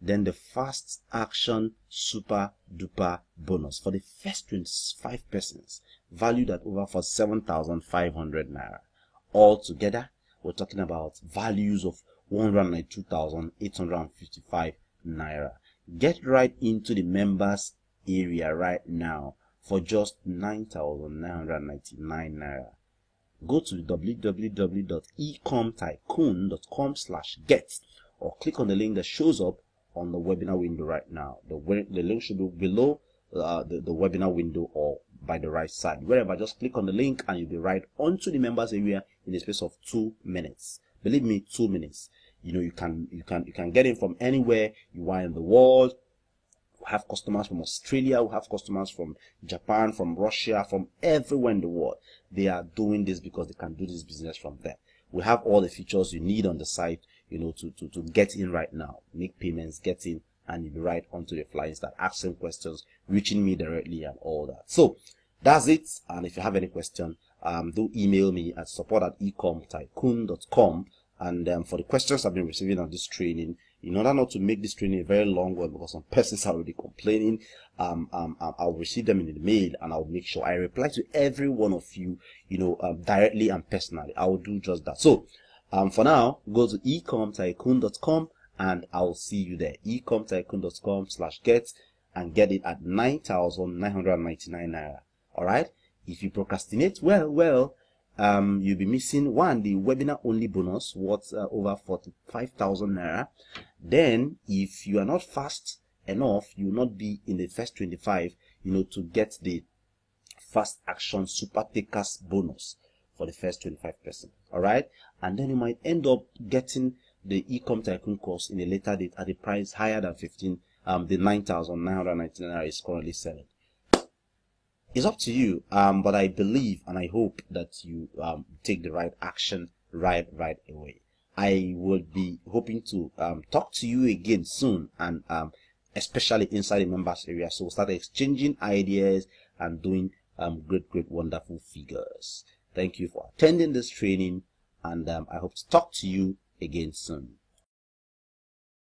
Then the fast action super duper bonus for the first 25 persons, valued at over 47,500 naira. Altogether, we're talking about values of 192,855 naira. Get right into the members area right now for just 9,999 naira. Go to www.ecomtycoon.com/get or click on the link that shows up on the webinar window right now. The link should be below the webinar window or by the right side. Wherever, just click on the link and you'll be right onto the members area in the space of 2 minutes. Believe me, 2 minutes. You know, you can get in from anywhere you are in the world. We have customers from Australia, we have customers from Japan, from Russia, from everywhere in the world. They are doing this because they can do this business from there. We have all the features you need on the site, you know, to get in right now, make payments, get in, and you'll be right onto the fly, start asking questions, reaching me directly and all that. So that's it. And if you have any question, do email me at support@ecomtycoon.com. And for the questions I've been receiving on this training, in order not to make this training a very long one, because some persons are already complaining, I'll receive them in the mail and I'll make sure I reply to every one of you, you know, directly and personally. I will do just that. So for now, go to ecomtycoon.com and I'll see you there. ecomtycoon.com/get and get it at 9,999 naira. All right. If you procrastinate, well, you'll be missing the webinar only bonus worth over 45,000 naira. Then if you are not fast enough, you will not be in the first 25, you know, to get the fast action super takers bonus for the first 25%. All right. And then you might end up getting the Ecom Tycoon course in a later date at a price higher than 15. The 9,999 is currently selling. It's up to you, but I believe and I hope that you take the right action right away. I will be hoping to talk to you again soon, and especially inside the members area, so we'll start exchanging ideas and doing great wonderful figures. Thank you for attending this training, and I hope to talk to you again soon.